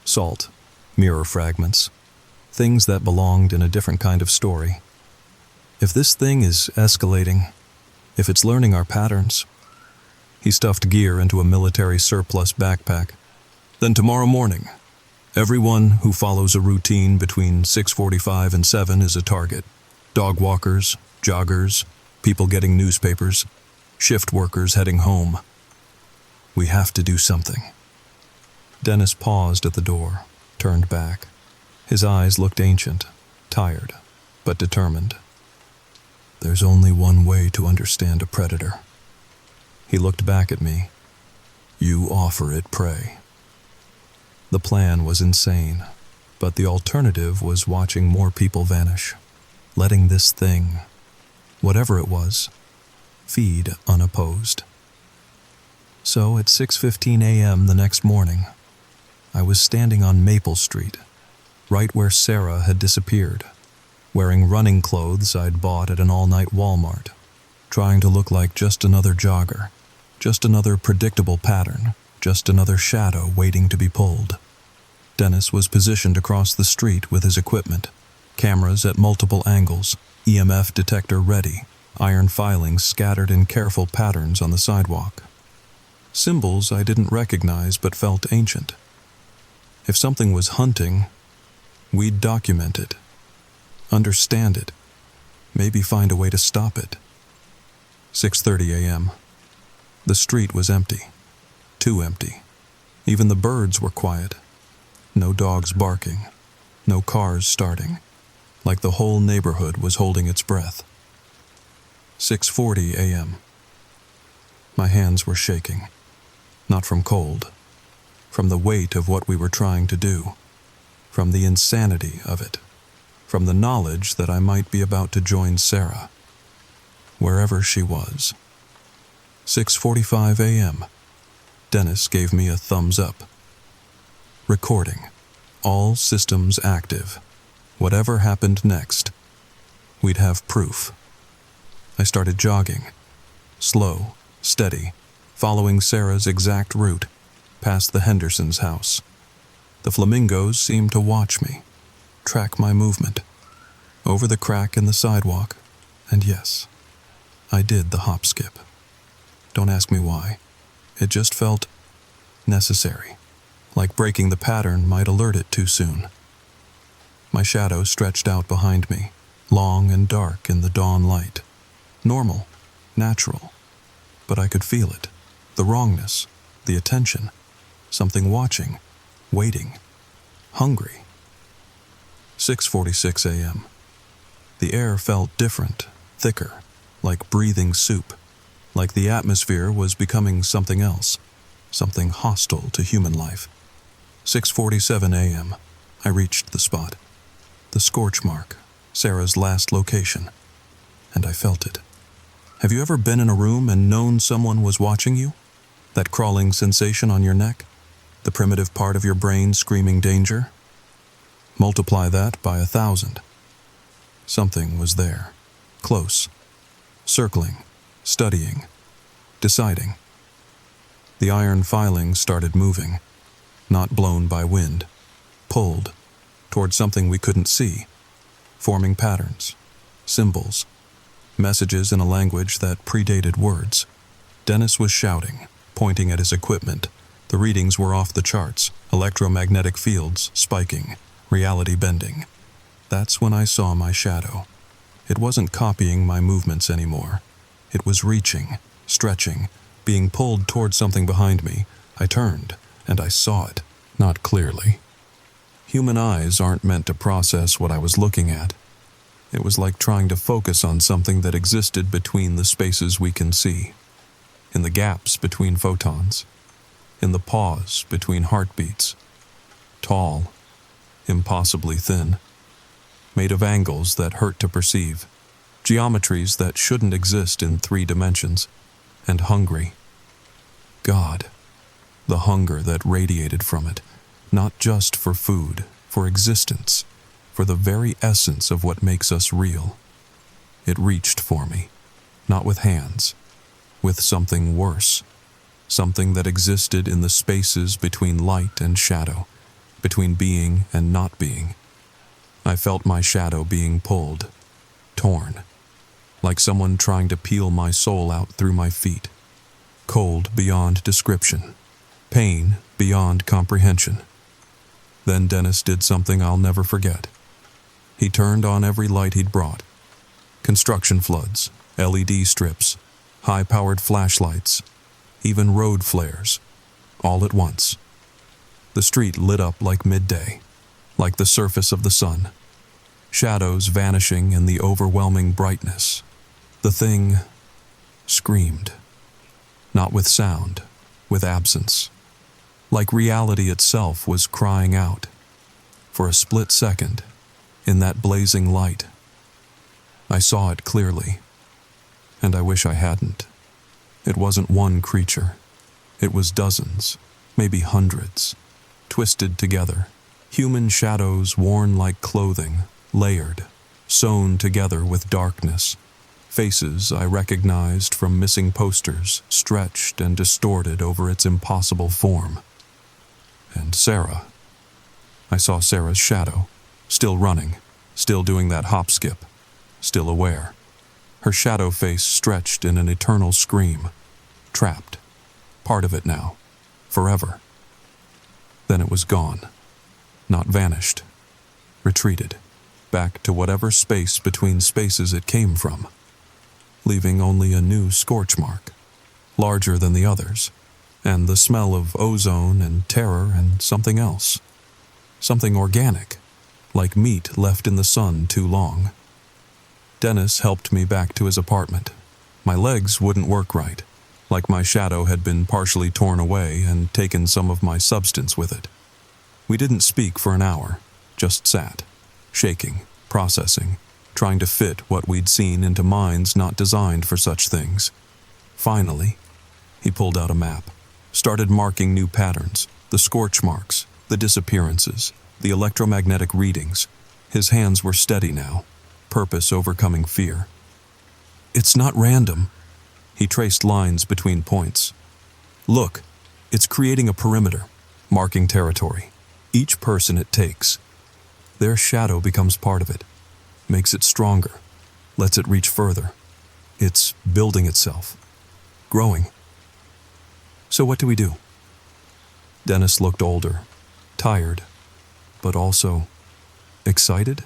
salt, mirror fragments, things that belonged in a different kind of story. If this thing is escalating, if it's learning our patterns. He stuffed gear into a military surplus backpack. Then tomorrow morning, everyone who follows a routine between 6:45 and 7 is a target. Dog walkers, joggers, people getting newspapers, shift workers heading home. We have to do something. Dennis paused at the door, turned back. His eyes looked ancient, tired, but determined. There's only one way to understand a predator. He looked back at me. You offer it prey. The plan was insane, but the alternative was watching more people vanish, letting this thing, whatever it was, feed unopposed. So at 6:15 a.m. the next morning, I was standing on Maple Street, right where Sarah had disappeared, wearing running clothes I'd bought at an all-night Walmart, trying to look like just another jogger, just another predictable pattern, just another shadow waiting to be pulled. Dennis was positioned across the street with his equipment, cameras at multiple angles, EMF detector ready, iron filings scattered in careful patterns on the sidewalk. Symbols I didn't recognize but felt ancient. If something was hunting, we'd document it, understand it, maybe find a way to stop it. 6:30 a.m. The street was empty. Too empty. Even the birds were quiet. No dogs barking. No cars starting. Like the whole neighborhood was holding its breath. 6:40 a.m. My hands were shaking. Not from cold. From the weight of what we were trying to do. From the insanity of it. From the knowledge that I might be about to join Sarah. Wherever she was. 6:45 a.m. Dennis gave me a thumbs up. Recording. All systems active. Whatever happened next, we'd have proof. I started jogging. Slow, steady, following Sarah's exact route, past the Hendersons' house. The flamingos seemed to watch me, track my movement, over the crack in the sidewalk, and yes, I did the hop skip. Don't ask me why. It just felt necessary, like breaking the pattern might alert it too soon. My shadow stretched out behind me, long and dark in the dawn light. Normal, natural, but I could feel it, the wrongness, the attention, something watching, waiting, hungry. 6:46 a.m. The air felt different, thicker, like breathing soup, like the atmosphere was becoming something else, something hostile to human life. 6:47 a.m. I reached the spot, the scorch mark, Sarah's last location, and I felt it. Have you ever been in a room and known someone was watching you? That crawling sensation on your neck? The primitive part of your brain screaming danger? Multiply that by 1,000. Something was there, close, circling, studying, deciding. The iron filings started moving, not blown by wind, pulled toward something we couldn't see, forming patterns, symbols, messages in a language that predated words. Dennis was shouting, pointing at his equipment. The readings were off the charts, electromagnetic fields spiking, reality bending. That's when I saw my shadow. It wasn't copying my movements anymore. It was reaching, stretching, being pulled toward something behind me. I turned, and I saw it, not clearly. Human eyes aren't meant to process what I was looking at. It was like trying to focus on something that existed between the spaces we can see, in the gaps between photons, in the pause between heartbeats. Tall, impossibly thin, made of angles that hurt to perceive, geometries that shouldn't exist in 3 dimensions, and hungry. God, the hunger that radiated from it, not just for food, for existence, for the very essence of what makes us real. It reached for me, not with hands, with something worse, something that existed in the spaces between light and shadow, between being and not being. I felt my shadow being pulled, torn, like someone trying to peel my soul out through my feet. Cold beyond description, pain beyond comprehension. Then Dennis did something I'll never forget. He turned on every light he'd brought. Construction floods, LED strips, high-powered flashlights, even road flares, all at once. The street lit up like midday, like the surface of the sun. Shadows vanishing in the overwhelming brightness. The thing screamed. Not with sound, with absence. Like reality itself was crying out. For a split second, in that blazing light, I saw it clearly. And I wish I hadn't. It wasn't one creature. It was dozens, maybe hundreds, twisted together. Human shadows worn like clothing, layered, sewn together with darkness. Faces I recognized from missing posters, stretched and distorted over its impossible form. And Sarah. I saw Sarah's shadow, still running, still doing that hop-skip, still aware. Her shadow face stretched in an eternal scream. Trapped. Part of it now. Forever. Then it was gone. Not vanished. Retreated. Back to whatever space between spaces it came from. Leaving only a new scorch mark. Larger than the others. And the smell of ozone and terror and something else. Something organic. Like meat left in the sun too long. Dennis helped me back to his apartment. My legs wouldn't work right, like my shadow had been partially torn away and taken some of my substance with it. We didn't speak for an hour, just sat, shaking, processing, trying to fit what we'd seen into minds not designed for such things. Finally, he pulled out a map, started marking new patterns, the scorch marks, the disappearances, the electromagnetic readings. His hands were steady now. Purpose overcoming fear. It's not random. He traced lines between points. Look, it's creating a perimeter, marking territory. Each person it takes, their shadow becomes part of it, makes it stronger, lets it reach further. It's building itself, growing. So what do we do? Dennis looked older, tired, but also excited.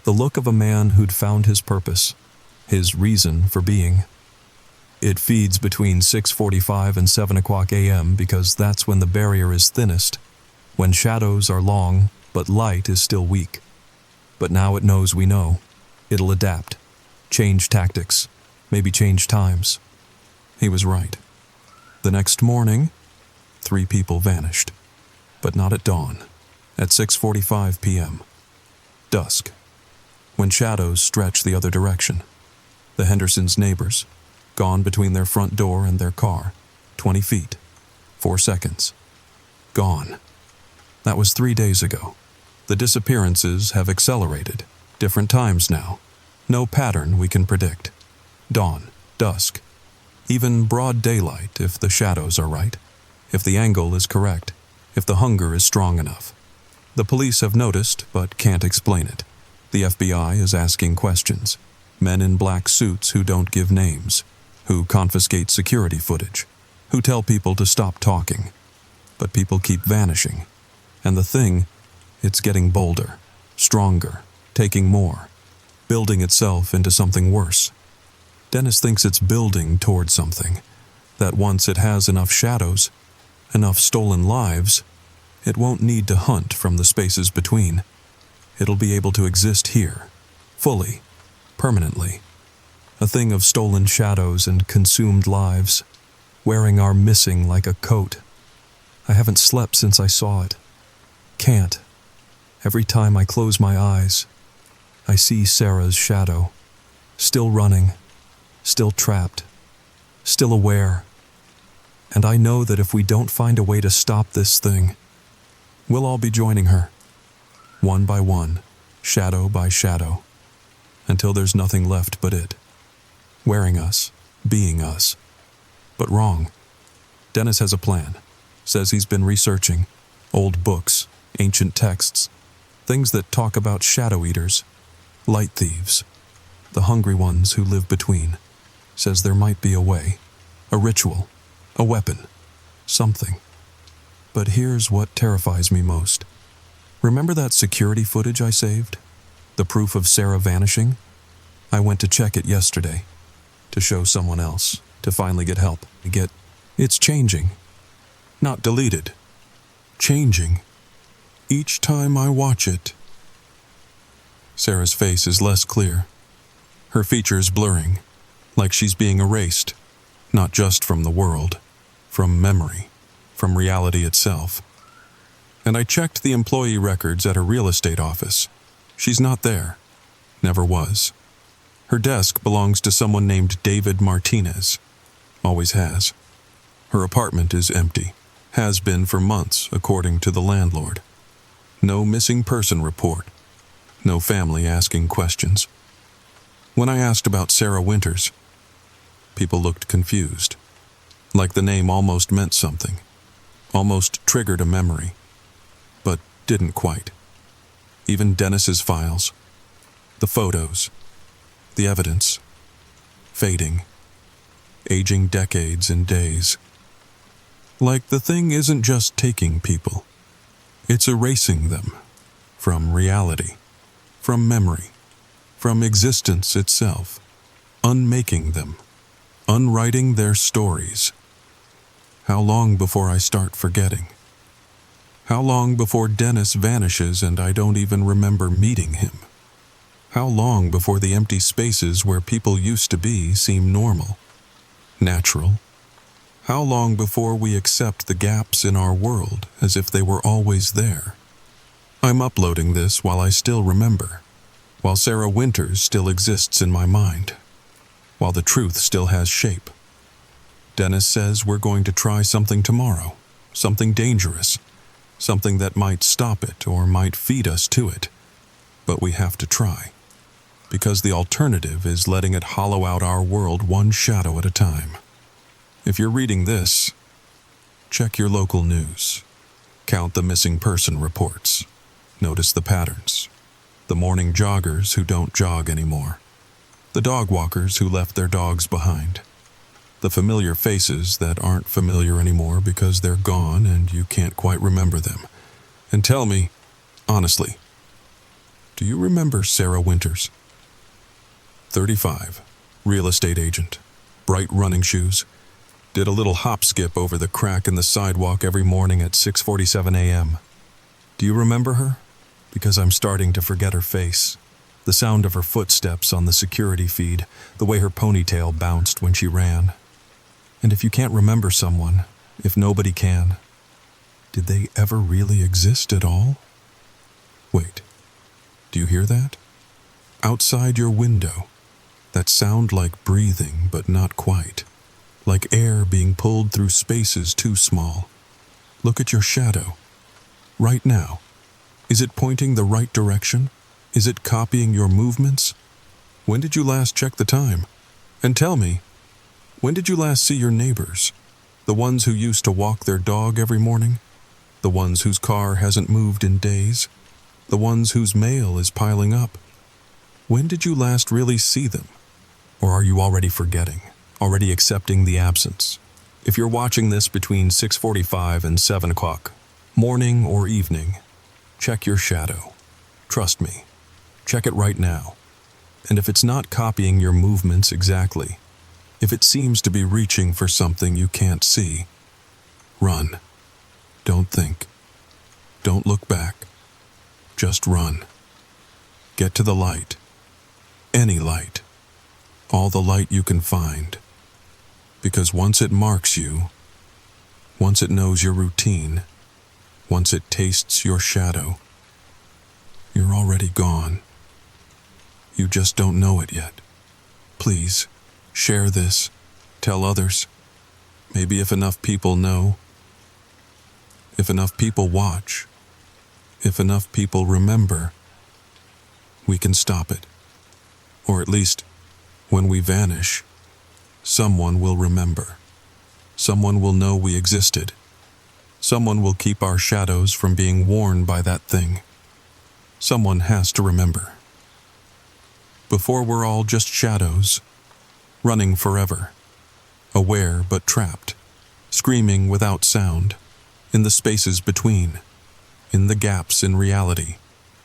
The look of a man who'd found his purpose, his reason for being. It feeds between 6:45 and 7 o'clock a.m. because that's when the barrier is thinnest, when shadows are long but light is still weak. But now it knows we know. It'll adapt, change tactics, maybe change times. He was right. The next morning, 3 people vanished. But not at dawn, at 6:45 p.m. Dusk. When shadows stretch the other direction. The Hendersons' neighbors, gone between their front door and their car, 20 feet, 4 seconds. Gone. That was 3 days ago. The disappearances have accelerated, different times now. No pattern we can predict. Dawn, dusk, even broad daylight if the shadows are right, if the angle is correct, if the hunger is strong enough. The police have noticed but can't explain it. The FBI is asking questions. Men in black suits who don't give names, who confiscate security footage, who tell people to stop talking. But people keep vanishing. And the thing, it's getting bolder, stronger, taking more, building itself into something worse. Dennis thinks it's building toward something, that once it has enough shadows, enough stolen lives, it won't need to hunt from the spaces between. It'll be able to exist here, fully, permanently. A thing of stolen shadows and consumed lives, wearing our missing like a coat. I haven't slept since I saw it. Can't. Every time I close my eyes, I see Sarah's shadow, still running, still trapped, still aware. And I know that if we don't find a way to stop this thing, we'll all be joining her. One by one, shadow by shadow, until there's nothing left but it. wearing us, being us. But wrong. Dennis has a plan. Says he's been researching old books, ancient texts, things that talk about shadow eaters, light thieves, the hungry ones who live between. Says there might be a way, a ritual, a weapon, something. But here's what terrifies me most. Remember that security footage I saved? The proof of Sarah vanishing? I went to check it yesterday, to show someone else, to finally get help. It's changing. Not deleted. Changing. Each time I watch it. Sarah's face is less clear. Her features blurring, like she's being erased, not just from the world, from memory, from reality itself. And I checked the employee records at her real estate office. She's not there. Never was. Her desk belongs to someone named David Martinez. Always has. Her apartment is empty. Has been for months, according to the landlord. No missing person report. No family asking questions. When I asked about Sarah Winters, people looked confused. Like the name almost meant something. Almost triggered a memory. But didn't quite. Even Dennis's files. The photos. The evidence. Fading. Aging decades and days. Like the thing isn't just taking people. It's erasing them. From reality. From memory. From existence itself. Unmaking them. Unwriting their stories. How long before I start forgetting? How long before Dennis vanishes and I don't even remember meeting him? How long before the empty spaces where people used to be seem normal? Natural? How long before we accept the gaps in our world as if they were always there? I'm uploading this while I still remember, while Sarah Winters still exists in my mind, while the truth still has shape. Dennis says we're going to try something tomorrow, something dangerous, something that might stop it or might feed us to it. But we have to try, because the alternative is letting it hollow out our world one shadow at a time. If you're reading this, check your local news. Count the missing person reports. Notice the patterns. The morning joggers who don't jog anymore. The dog walkers who left their dogs behind. The familiar faces that aren't familiar anymore because they're gone and you can't quite remember them. And tell me, honestly, do you remember Sarah Winters? 35, real estate agent, bright running shoes. Did a little hop skip over the crack in the sidewalk every morning at 6:47 a.m. Do you remember her? Because I'm starting to forget her face. The sound of her footsteps on the security feed, the way her ponytail bounced when she ran. And if you can't remember someone, if nobody can, did they ever really exist at all? Wait, do you hear that? Outside your window, that sound like breathing, but not quite. Like air being pulled through spaces too small. Look at your shadow. Right now. Is it pointing the right direction? Is it copying your movements? When did you last check the time? And tell me, when did you last see your neighbors? The ones who used to walk their dog every morning? The ones whose car hasn't moved in days? The ones whose mail is piling up? When did you last really see them? Or are you already forgetting? Already accepting the absence? If you're watching this between 6:45 and 7 o'clock, morning or evening, check your shadow. Trust me. Check it right now. And if it's not copying your movements exactly, if it seems to be reaching for something you can't see, run. Don't think. Don't look back. Just run. Get to the light. Any light. All the light you can find. Because once it marks you, once it knows your routine, once it tastes your shadow, you're already gone. You just don't know it yet. Please, share this. Tell others. Maybe if enough people know, if enough people watch, if enough people remember, we can stop it. Or at least, when we vanish, Someone will remember. Someone will know we existed. Someone will keep our shadows from being worn by that thing. Someone has to remember. Before we're all just shadows, running forever, aware but trapped, screaming without sound, in the spaces between, in the gaps in reality,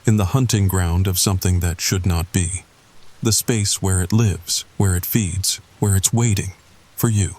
in the hunting ground of something that should not be, the space where it lives, where it feeds, where it's waiting for you.